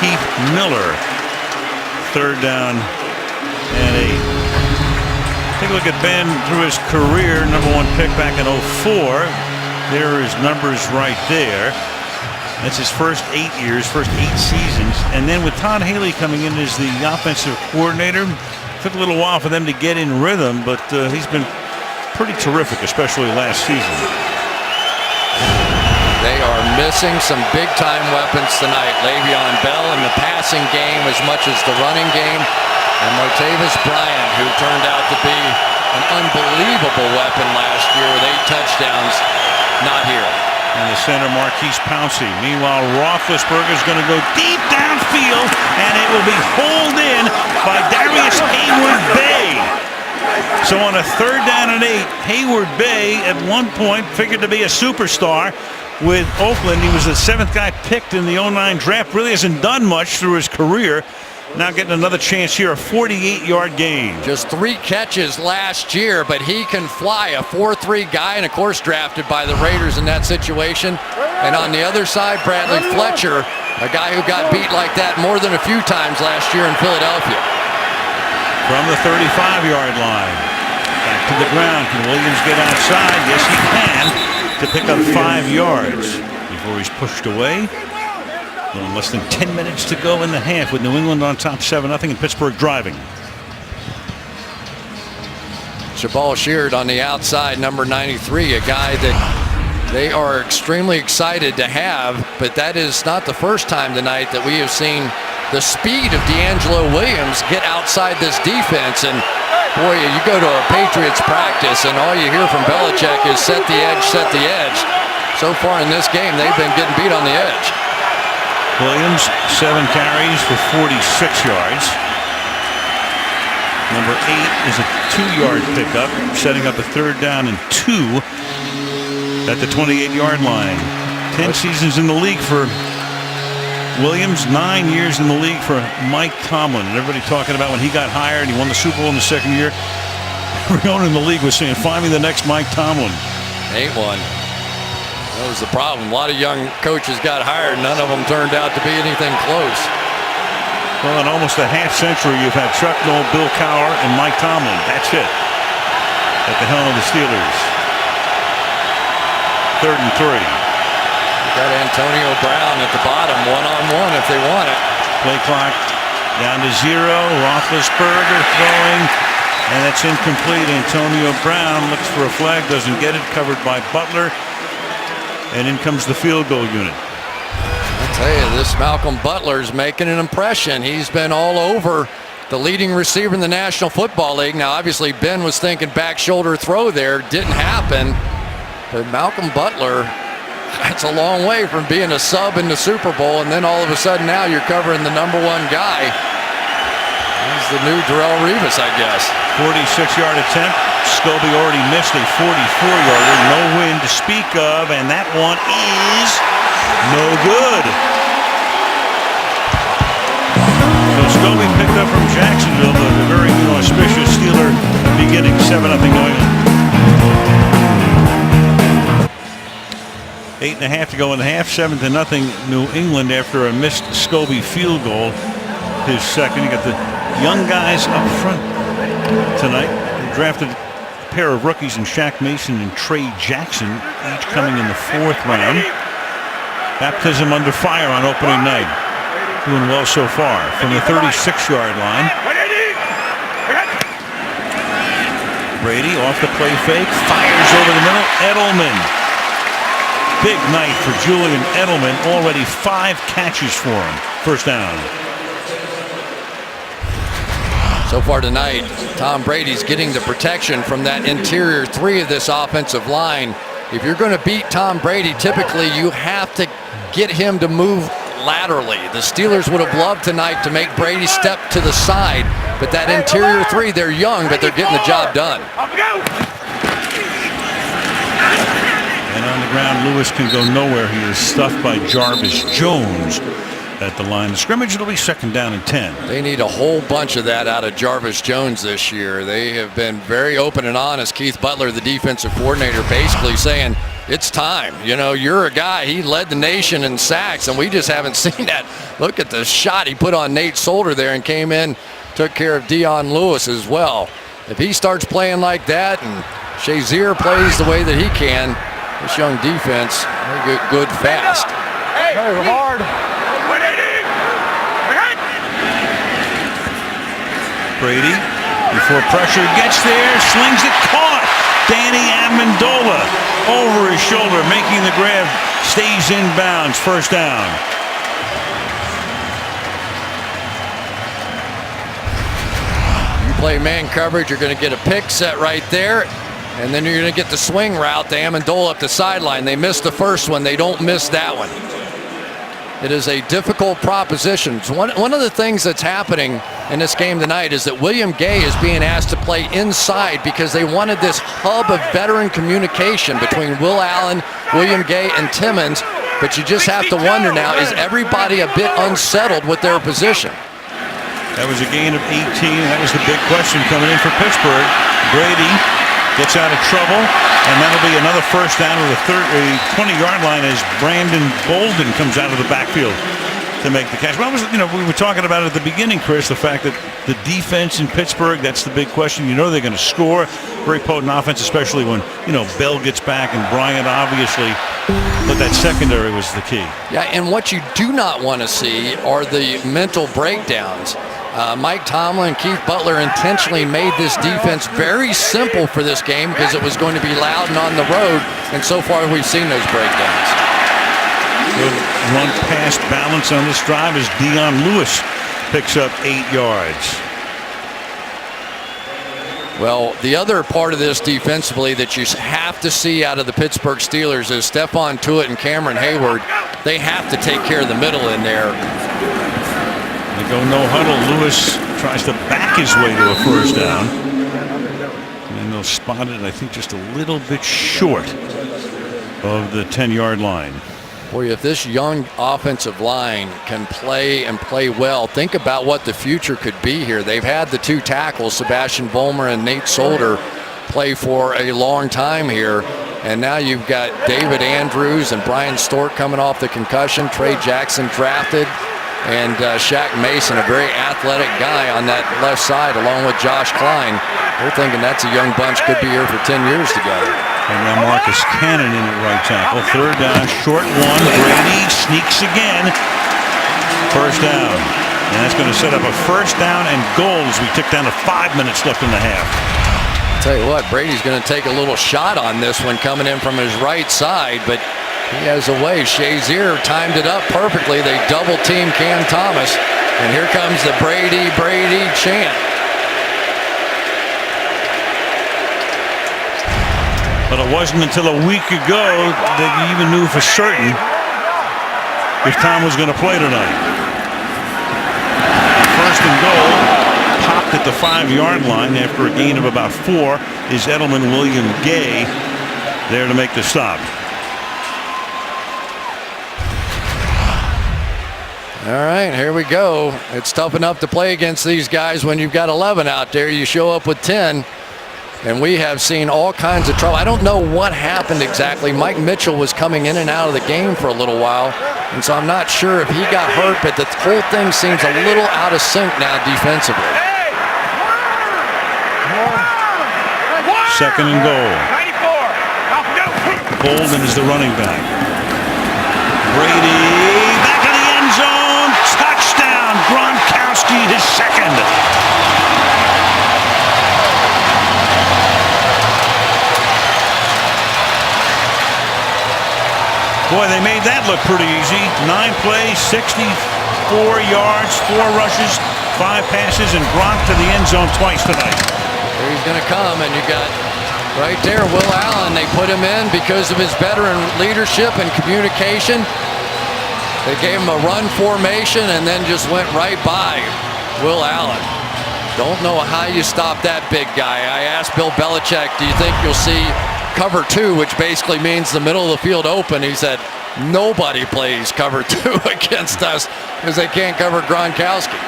C: Heath Miller. 3rd down and 8. Take a look at Ben through his career. #1 pick back in 04. There are his numbers right there. That's his first 8 years, first 8 seasons. And then with Todd Haley coming in as the offensive coordinator, took a little while for them to get in rhythm, but he's been pretty terrific, especially last season.
D: They are missing some big-time weapons tonight. Le'Veon Bell in the passing game as much as the running game. And Martavis Bryant, who turned out to be an unbelievable weapon last year with 8 touchdowns, not here.
C: And the center, Marquise Pouncey. Meanwhile, Roethlisberger's going to go deep downfield, and it will be hauled in by Darius Hayward-Bay. So on a 3rd down and 8, Hayward-Bay at one point figured to be a superstar with Oakland. He was the 7th guy picked in the 09 draft. Really hasn't done much through his career. Now getting another chance here, a 48-yard gain.
D: Just 3 catches last year, but he can fly. A 4.3 guy, and of course drafted by the Raiders in that situation. And on the other side, Bradley Fletcher, a guy who got beat like that more than a few times last year in Philadelphia.
C: From the 35-yard line. Back to the ground. Can Williams get outside? Yes, he can, to pick up 5 yards before he's pushed away. A little less than 10 minutes to go in the half with New England on top 7-0 and Pittsburgh driving.
D: Jabal Sheard on the outside, number 93, a guy that they are extremely excited to have, but that is not the first time tonight that we have seen the speed of D'Angelo Williams get outside this defense. And boy, you go to a Patriots practice and all you hear from Belichick is set the edge, set the edge. So far in this game, they've been getting beat on the edge.
C: Williams, 7 carries for 46 yards. Number 8 is a 2-yard pickup, setting up a 3rd down and 2 at the 28-yard line. 10 seasons in the league for Williams, 9 years in the league for Mike Tomlin. And everybody talking about when he got hired, he won the Super Bowl in the 2nd year. Everyone in the league was saying, find me the next Mike Tomlin.
D: Ain't one. That was the problem. A lot of young coaches got hired. None of them turned out to be anything close.
C: Well, in almost a half century, you've had Chuck Noll, Bill Cowher, and Mike Tomlin. That's it. At the helm of the Steelers. 3rd and 3.
D: Got Antonio Brown at the bottom, 1-on-1 if they want it.
C: Play clock down to 0. Roethlisberger throwing, and that's incomplete. Antonio Brown looks for a flag, doesn't get it. Covered by Butler. And in comes the field goal unit.
D: I tell you, this Malcolm Butler's making an impression. He's been all over the leading receiver in the National Football League. Now, obviously, Ben was thinking back shoulder throw there. Didn't happen. But Malcolm Butler, that's a long way from being a sub in the Super Bowl, and then all of a sudden now you're covering the #1 guy. He's the new Darrelle Revis, I guess.
C: 46-yard attempt. Scobie already missed a 44-yarder. No win to speak of, and that one is no good. So Scobie picked up from Jacksonville, but a very auspicious Steeler beginning. 7-0 New England. 8.5 to go in the half. 7-0 New England after a missed Scobie field goal. His second. You got the young guys up front tonight. They drafted a pair of rookies in Shaq Mason and Trey Jackson, each coming in the 4th round. Baptism under fire on opening night. Doing well so far. From the 36-yard line. Brady off the play fake. Fires over the middle. Edelman. Big night for Julian Edelman. Already 5 catches for him. 1st down.
D: So far tonight, Tom Brady's getting the protection from that interior 3 of this offensive line. If you're going to beat Tom Brady, typically you have to get him to move laterally. The Steelers would have loved tonight to make Brady step to the side, but that interior 3, they're young, but they're getting the job done.
C: And on the ground, Lewis can go nowhere. He is stuffed by Jarvis Jones at the line of scrimmage. It'll be 2nd down and 10.
D: They need a whole bunch of that out of Jarvis Jones this year. They have been very open and honest. Keith Butler, the defensive coordinator, basically saying, it's time. You know, you're a guy. He led the nation in sacks, and we just haven't seen that. Look at the shot he put on Nate Solder there and came in, took care of Dion Lewis as well. If he starts playing like that and Shazier plays the way that he can, this young defense, they get good fast.
M: Hey, hard.
C: Brady, before pressure gets there, slings it, caught. Danny Amendola over his shoulder, making the grab, stays in bounds, 1st down.
D: You play man coverage, you're going to get a pick set right there, and then you're going to get the swing route to Amendola up the sideline. They missed the first one. They don't miss that one. It is a difficult proposition. One of the things that's happening in this game tonight is that William Gay is being asked to play inside because they wanted this hub of veteran communication between Will Allen, William Gay, and Timmons. But you just have to wonder now, is everybody a bit unsettled with their position?
C: That was a gain of 18. That was the big question coming in for Pittsburgh. Brady gets out of trouble, and that'll be another 1st down to the 20-yard line as Brandon Bolden comes out of the backfield to make the catch. Well, we were talking about it at the beginning, Chris, the fact that the defense in Pittsburgh, that's the big question. You know they're going to score. Very potent offense, especially when, Bell gets back and Bryant, obviously. But that secondary was the key.
D: Yeah, and what you do not want to see are the mental breakdowns. Mike Tomlin and Keith Butler intentionally made this defense very simple for this game because it was going to be loud and on the road, and so far we've seen those breakdowns.
C: Good run-pass balance on this drive as Dion Lewis picks up 8 yards.
D: Well, the other part of this defensively that you have to see out of the Pittsburgh Steelers is Stephon Tuitt and Cameron Hayward. They have to take care of the middle in there.
C: They go no huddle. Lewis tries to back his way to a 1st down. And they'll spot it, I think, just a little bit short of the 10-yard line.
D: Boy, if this young offensive line can play and play well, think about what the future could be here. They've had the 2 tackles, Sebastian Vollmer and Nate Solder, play for a long time here. And now you've got David Andrews and Brian Stork coming off the concussion, Trey Jackson drafted, and Shaq Mason, a very athletic guy on that left side, along with Josh Klein. They're thinking that's a young bunch, could be here for 10 years together.
C: And now Marcus Cannon in at right tackle. 3rd down, short one. Brady sneaks again. 1st down. And that's going to set up a 1st down and goal as we tick down to 5 minutes left in the half.
D: Tell you what, Brady's going to take a little shot on this one coming in from his right side, but he has a way. Shazier timed it up perfectly. They double team Cam Thomas, and here comes the Brady chant.
C: But it wasn't until a week ago that you even knew for certain if Tom was going to play tonight. 1st and goal, popped at the 5-yard line after a gain of about 4 is Edelman William Gay there to make the stop.
D: All right, here we go. It's tough enough to play against these guys when you've got 11 out there. You show up with 10. And we have seen all kinds of trouble. I don't know what happened exactly. Mike Mitchell was coming in and out of the game for a little while, and so I'm not sure if he got hurt, but the whole thing seems a little out of sync now defensively.
C: 2nd and goal. Bolden is the running back. Brady back in the end zone. Touchdown. Gronkowski, his 2nd. Boy, they made that look pretty easy. 9 plays, 64 yards, 4 rushes, 5 passes, and Gronk to the end zone twice tonight.
D: There he's going to come, and you got right there Will Allen. They put him in because of his veteran leadership and communication. They gave him a run formation and then just went right by Will Allen. Don't know how you stop that big guy. I asked Bill Belichick, do you think you'll see cover 2, which basically means the middle of the field open. He said, nobody plays cover 2 against us because they can't cover Gronkowski.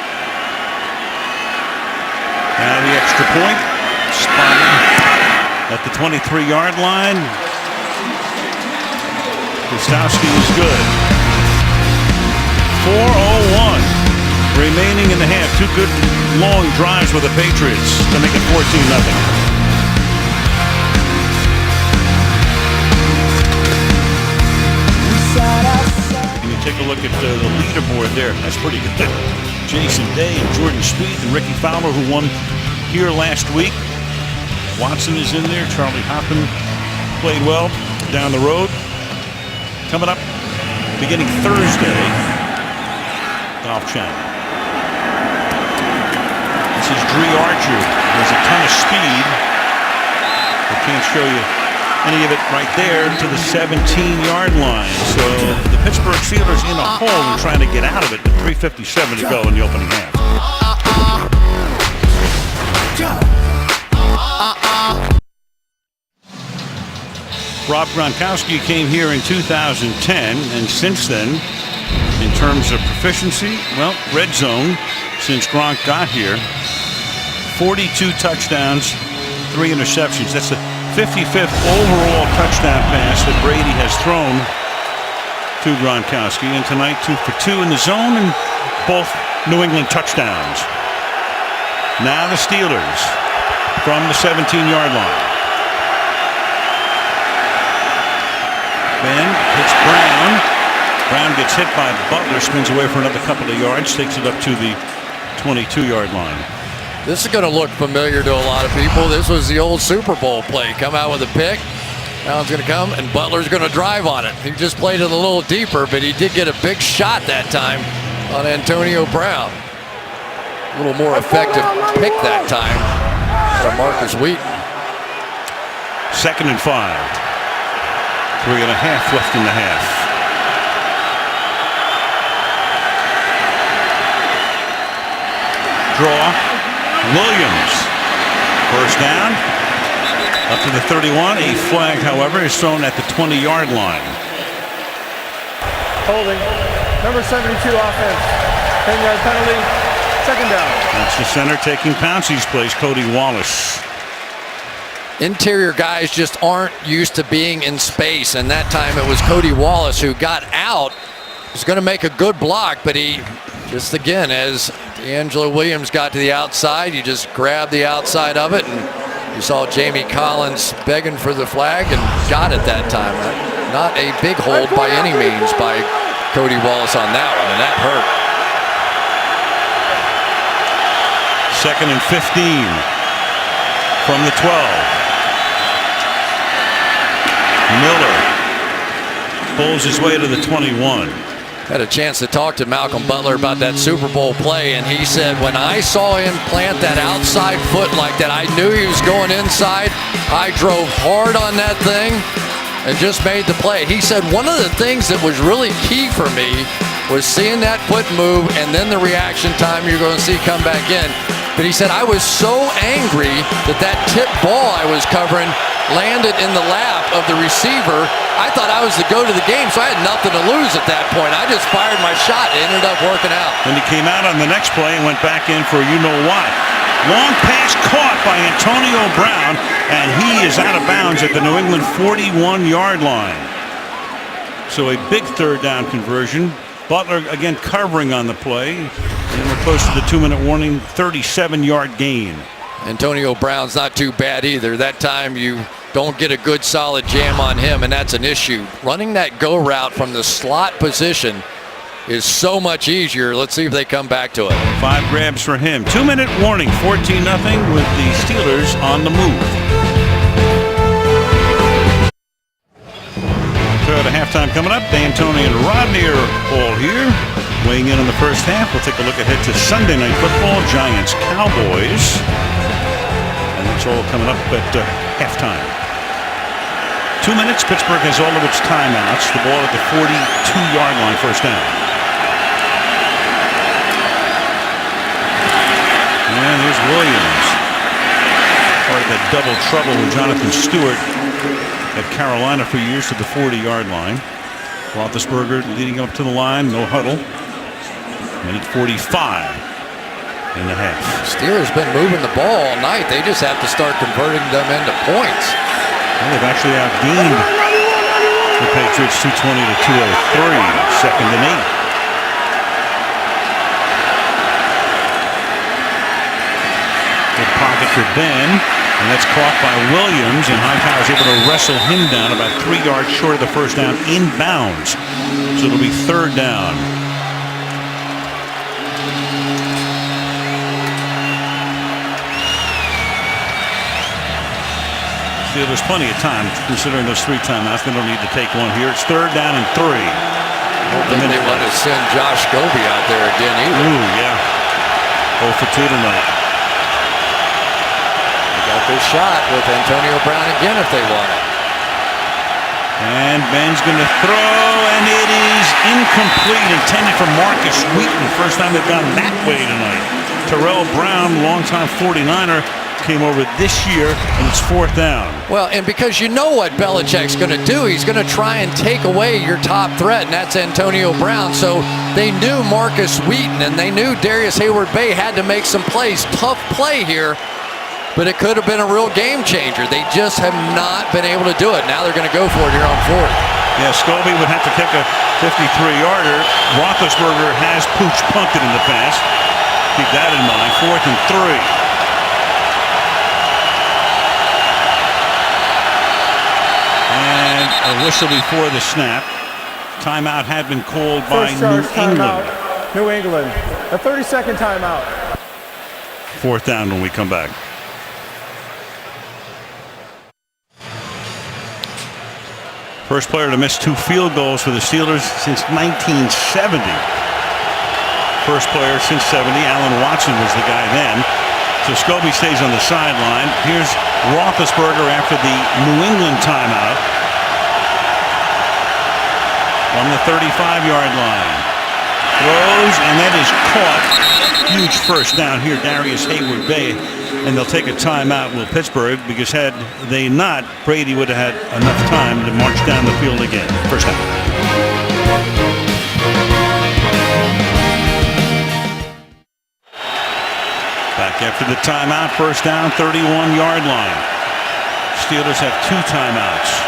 C: Now the extra point, spotted at the 23-yard line. Gostowski is good. 4:01 remaining in the half. 2 good long drives with the Patriots to make it 14-0. Take a look at the leaderboard there. That's pretty good. Jason Day and Jordan Spieth and Ricky Fowler, who won here last week. Watson is in there. Charlie Hoppen played well down the road. Coming up beginning Thursday, Golf Channel. This is Dree Archer. There's a ton of speed. I can't show you any of it right there to the 17-yard line. So the Pittsburgh Steelers in a hole and trying to get out of it. 3:57 to go in the opening half. Rob Gronkowski came here in 2010, and since then, in terms of proficiency, well, red zone since Gronk got here, 42 touchdowns, 3 interceptions. That's the 55th overall touchdown pass that Brady has thrown to Gronkowski, and tonight 2 for 2 in the zone and both New England touchdowns. Now the Steelers from the 17-yard line. Ben hits Brown. Brown gets hit by Butler, spins away for another couple of yards, takes it up to the 22-yard line.
D: This is going to look familiar to a lot of people. This was the old Super Bowl play. Come out with a pick. Allen's going to come, and Butler's going to drive on it. He just played it a little deeper, but he did get a big shot that time on Antonio Brown. A little more effective pick that time for Marcus Wheaton.
C: 2nd and 5. 3.5 left in the half. Draw. Williams. First down. Up to the 31. A flag, however, is thrown at the 20-yard line.
M: Holding. Number 72 offense. 10-yard penalty. 2nd down.
C: That's the center taking Pouncey's place, Cody Wallace.
D: Interior guys just aren't used to being in space, and that time it was Cody Wallace who got out. He was going to make a good block, but he just, again, as D'Angelo Williams got to the outside, you just grabbed the outside of it, and you saw Jamie Collins begging for the flag and got it that time. Not a big hold by any means by Cody Wallace on that one, and that hurt.
C: 2nd and 15 from the 12. Miller pulls his way to the 21.
D: Had a chance to talk to Malcolm Butler about that Super Bowl play, and he said, when I saw him plant that outside foot like that, I knew he was going inside. I drove hard on that thing and just made the play. He said one of the things that was really key for me was seeing that foot move and then the reaction time you're going to see come back in. But he said, I was so angry that that tip ball I was covering landed in the lap of the receiver. I thought I was the go to the game, so I had nothing to lose at that point. I just fired my shot. It ended up working out.
C: And he came out on the next play and went back in for you-know-what. Long pass caught by Antonio Brown, and he is out of bounds at the New England 41-yard line. So a big 3rd down conversion. Butler again covering on the play. And we're close to the 2-minute warning, 37-yard gain.
D: Antonio Brown's not too bad either. That time you don't get a good solid jam on him, and that's an issue. Running that go route from the slot position is so much easier. Let's see if they come back to it.
C: 5 grabs for him. 2-minute warning, 14-0 with the Steelers on the move. Third of halftime coming up. D'Antoni and Rodney are all here. Weighing in on the first half, we'll take a look ahead to Sunday Night Football, Giants, Cowboys. And it's all coming up at halftime. 2 minutes, Pittsburgh has all of its timeouts. The ball at the 42-yard line, first down. And here's Williams. Part of that double trouble with Jonathan Stewart at Carolina for years to the 40-yard line. Roethlisberger leading up to the line, no huddle. Minute 45 in the half.
D: Steelers been moving the ball all night. They just have to start converting them into points.
C: And they've actually outgained the Patriots 220 to 203, second and 8. Good pocket for Ben, and that's caught by Williams, and Hightower's able to wrestle him down about 3 yards short of the first down inbounds. So it'll be third down. There's plenty of time considering those 3 timeouts. They don't need to take one here. It's third down and 3.
D: I don't think they want to send Josh Scobie out there again either.
C: Ooh, yeah. 0 for 2 tonight.
D: They got this shot with Antonio Brown again if they want it.
C: And Ben's going to throw, and it is incomplete, intended for Marcus Wheaton. First time they've gone that way tonight. Terrell Brown, longtime 49er, came over this year, and it's fourth down.
D: Well, and because you know what Belichick's going to do, he's going to try and take away your top threat, and that's Antonio Brown. So they knew Marcus Wheaton, and they knew Darius Hayward-Bay had to make some plays. Tough play here, but it could have been a real game changer. They just have not been able to do it. Now they're going to go for it here on fourth.
C: Yeah, Scobie would have to kick a 53-yarder. Roethlisberger has pooch punted in the past. Keep that in mind. 4th and 3. And a whistle before the snap. Timeout had been called by New England.
M: New England. A 30-second timeout.
C: Fourth down when we come back. First player to miss 2 field goals for the Steelers since 1970. First player since 70. Alan Watson was the guy then. So Scobie stays on the sideline. Here's Roethlisberger after the New England timeout on the 35-yard line. Throws, and that is caught. Huge first down here, Darius Hayward-Bay, and they'll take a timeout with Pittsburgh because had they not, Brady would have had enough time to march down the field again. First down. Back after the timeout, first down, 31-yard line. Steelers have 2 timeouts.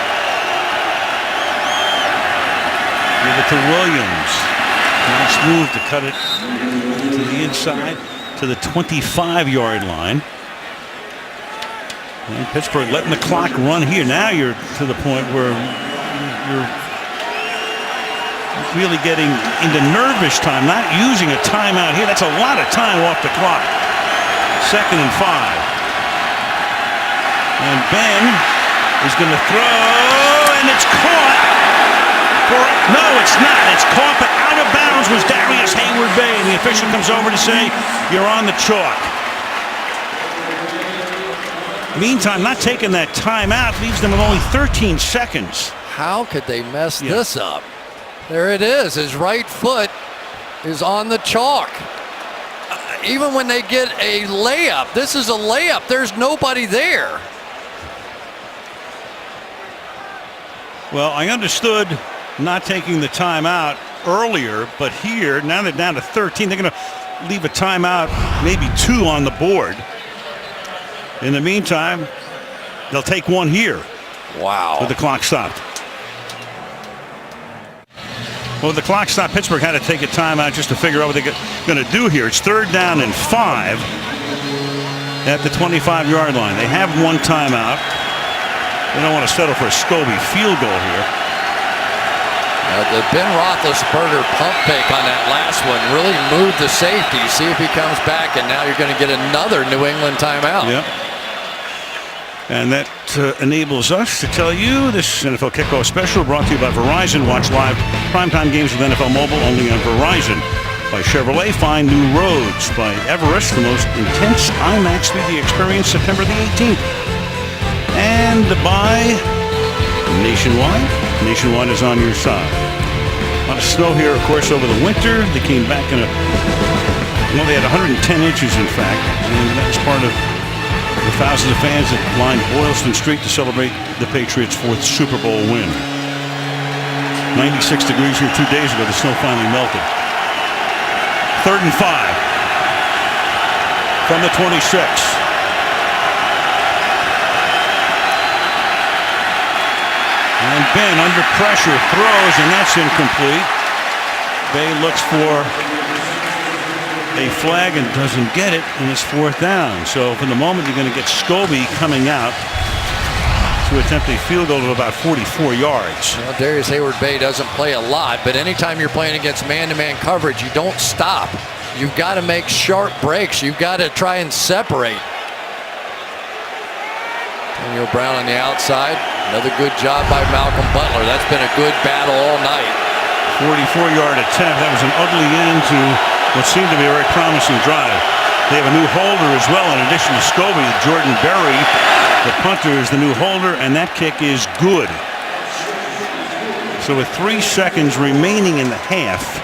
C: Give it to Williams. Nice move to cut it to the inside to the 25-yard line. And Pittsburgh letting the clock run here. Now you're to the point where you're really getting into nervous time, not using a timeout here. That's a lot of time off the clock. 2nd and 5. And Ben is going to throw, and it's caught. No, it's not. It's caught, but out of bounds was Darius Hayward-Bay, and the official comes over to say, you're on the chalk. Meantime, not taking that timeout leaves them with only 13 seconds.
D: How could they mess this up? There it is. His right foot is on the chalk. Even when they get a layup, this is a layup. There's nobody there.
C: Well, I understood not taking the timeout earlier, but here, now they're down to 13. They're going to leave a timeout, maybe 2 on the board. In the meantime, they'll take 1 here.
D: Wow.
C: With the clock stopped. Well, the clock stopped. Pittsburgh had to take a timeout just to figure out what they're going to do here. It's 3rd down and 5 at the 25-yard line. They have 1 timeout. They don't want to settle for a Scobie field goal here.
D: The Ben Roethlisberger pump fake on that last one really moved the safety. See if he comes back, and now you're going to get another New England timeout.
C: Yep. And that enables us to tell you this NFL Kickoff Special brought to you by Verizon. Watch live primetime games with NFL Mobile only on Verizon. By Chevrolet, find new roads. By Everest, the most intense IMAX 3D experience, September the 18th. And by Nationwide. Nationwide is on your side. A lot of snow here, of course, over the winter. They came back in they had 110 inches, in fact. And that was part of The thousands of fans that lined Boylston Street to celebrate the Patriots' 4th Super Bowl win. 96 degrees here 2 days ago. The snow finally melted. 3rd and 5 from the 26. And Ben under pressure throws, and that's incomplete. Bay looks for a flag and doesn't get it, and it's 4th down. So for the moment, you're going to get Scobie coming out to attempt a field goal of about 44 yards.
D: Well, Darius Hayward-Bay doesn't play a lot, but anytime you're playing against man-to-man coverage, you don't stop. You've got to make sharp breaks. You've got to try and separate. Antonio Brown on the outside. Another good job by Malcolm Butler. That's been a good battle all night.
C: 44-yard attempt. That was an ugly end to what seemed to be a very promising drive. They have a new holder as well, in addition to Scobie. Jordan Berry, the punter, is the new holder, and that kick is good. So with 3 seconds remaining in the half,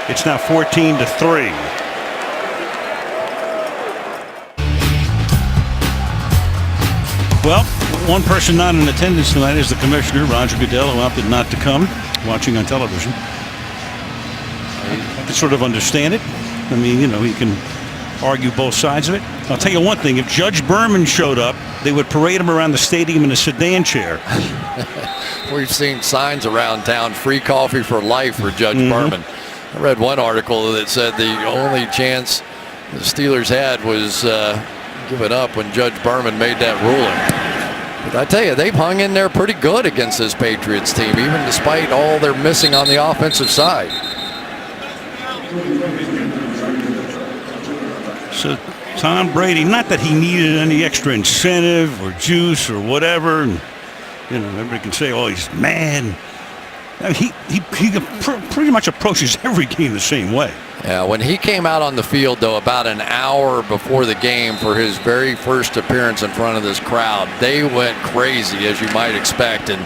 C: it's now 14-3. Well, one person not in attendance tonight is the commissioner, Roger Goodell, who opted not to come, watching on television. I can sort of understand it. I mean, you know, he can argue both sides of it. I'll tell you one thing, if Judge Berman showed up, they would parade him around the stadium in a sedan chair.
D: We've seen signs around town, free coffee for life for Judge Berman. I read one article that said the only chance the Steelers had was given up when Judge Berman made that ruling. But I tell you, they've hung in there pretty good against this Patriots team, even despite all they're missing on the offensive side.
C: So Tom Brady, not that he needed any extra incentive or juice or whatever, and you know, everybody can say, "Oh, he's mad." I mean, he pretty much approaches every game the same way.
D: Yeah, when he came out on the field, though, about an hour before the game for his very first appearance in front of this crowd, they went crazy, as you might expect, and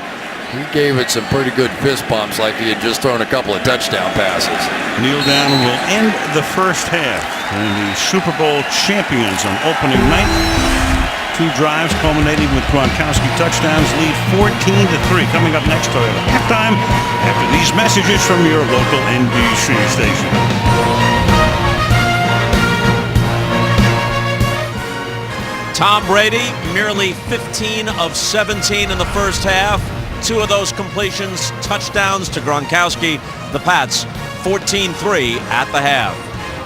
D: he gave it some pretty good fist bumps like he had just thrown a couple of touchdown passes.
C: Kneel down will end the first half, and the Super Bowl champions on opening night. 2 drives culminating with Gronkowski touchdowns, lead 14-3. Coming up next to halftime after these messages from your local NBC station.
O: Tom Brady, merely 15 of 17 in the first half. 2 of those completions, touchdowns to Gronkowski. The Pats, 14-3 at the half.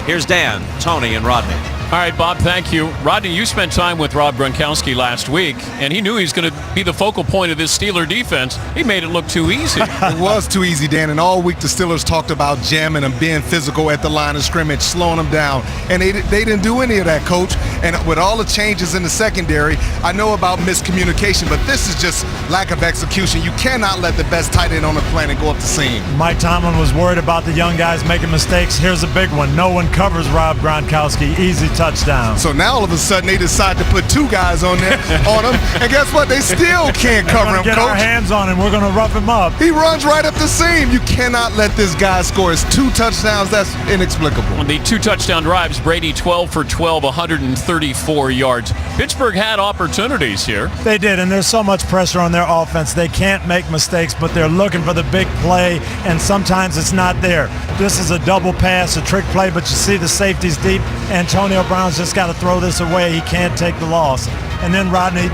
O: Here's Dan, Tony, and Rodney.
P: All right, Bob, thank you. Rodney, you spent time with Rob Gronkowski last week, and he knew he was going to be the focal point of this Steeler defense. He made it look too easy.
Q: It was too easy, Dan, and all week the Steelers talked about jamming and being physical at the line of scrimmage, slowing them down, and they didn't do any of that, Coach. And with all the changes in the secondary, I know about miscommunication, but this is just lack of execution. You cannot let the best tight end on the planet go up the seam.
R: Mike Tomlin was worried about the young guys making mistakes. Here's a big one. No one covers Rob Gronkowski. Easy touchdown.
Q: So now all of a sudden they decide to put 2 guys on there on him, and guess what? They still can't cover him,
R: Coach. Get our hands on him. We're going to rough him up.
Q: He runs right up the seam. You cannot let this guy score. It's 2 touchdowns. That's inexplicable.
P: On the 2 touchdown drives, Brady 12 for 12, 134 yards. Pittsburgh had opportunities here.
R: They did, and there's so much pressure on their offense. They can't make mistakes, but they're looking for the big play, and sometimes it's not there. This is a double pass, a trick play, but you see the safety's deep. Antonio Brown's just got to throw this away. He can't take the loss. And then, Rodney,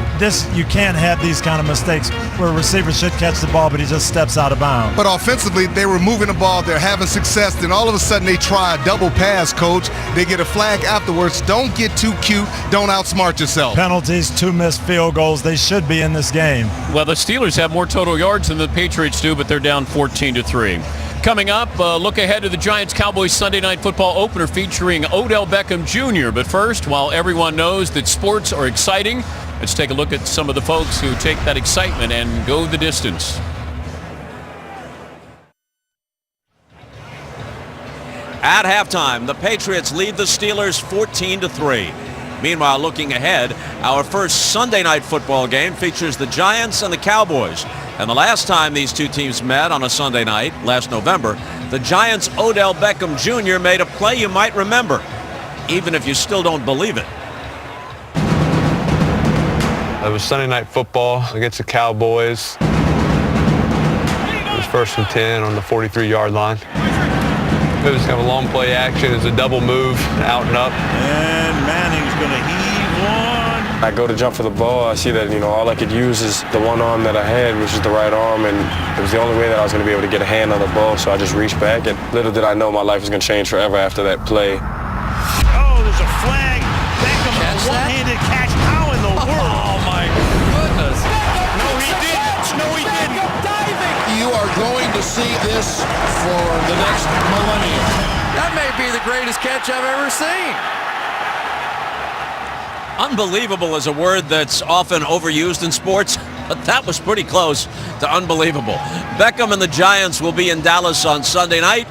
R: you can't have these kind of mistakes where a receiver should catch the ball, but he just steps out of bounds.
Q: But offensively, they were moving the ball. They're having success. Then all of a sudden, they try a double pass, Coach. They get a flag afterwards. Don't get too cute. Don't outsmart yourself.
R: Penalties, 2 missed field goals. They should be in this game.
P: Well, the Steelers have more total yards than the Patriots do, but they're down 14-3. Coming up, look ahead to the Giants-Cowboys Sunday Night Football opener featuring Odell Beckham Jr. But first, while everyone knows that sports are exciting, let's take a look at some of the folks who take that excitement and go the distance.
O: At halftime, the Patriots lead the Steelers 14-3. Meanwhile, looking ahead, our first Sunday Night Football game features the Giants and the Cowboys. And the last time these 2 teams met on a Sunday night, last November, the Giants' Odell Beckham Jr. made a play you might remember, even if you still don't believe it.
S: It was Sunday Night Football against the Cowboys. It was 1st and 10 on the 43-yard line. It was kind of a long play action. It was a double move, out and up.
C: And Manning's going to heave one.
T: I go to jump for the ball. I see that, all I could use is the one arm that I had, which is the right arm, and it was the only way that I was going to be able to get a hand on the ball, so I just reached back, and little did I know my life was going to change forever after that play.
C: Oh, there's a flag. Beckham, a one-handed catch. How in the world?
D: Oh, my goodness.
C: No, he didn't. No, he didn't.
B: You are going to see this for the next millennium.
D: That may be the greatest catch I've ever seen.
O: Unbelievable is a word that's often overused in sports, but that was pretty close to unbelievable. Beckham and the Giants will be in Dallas on Sunday night.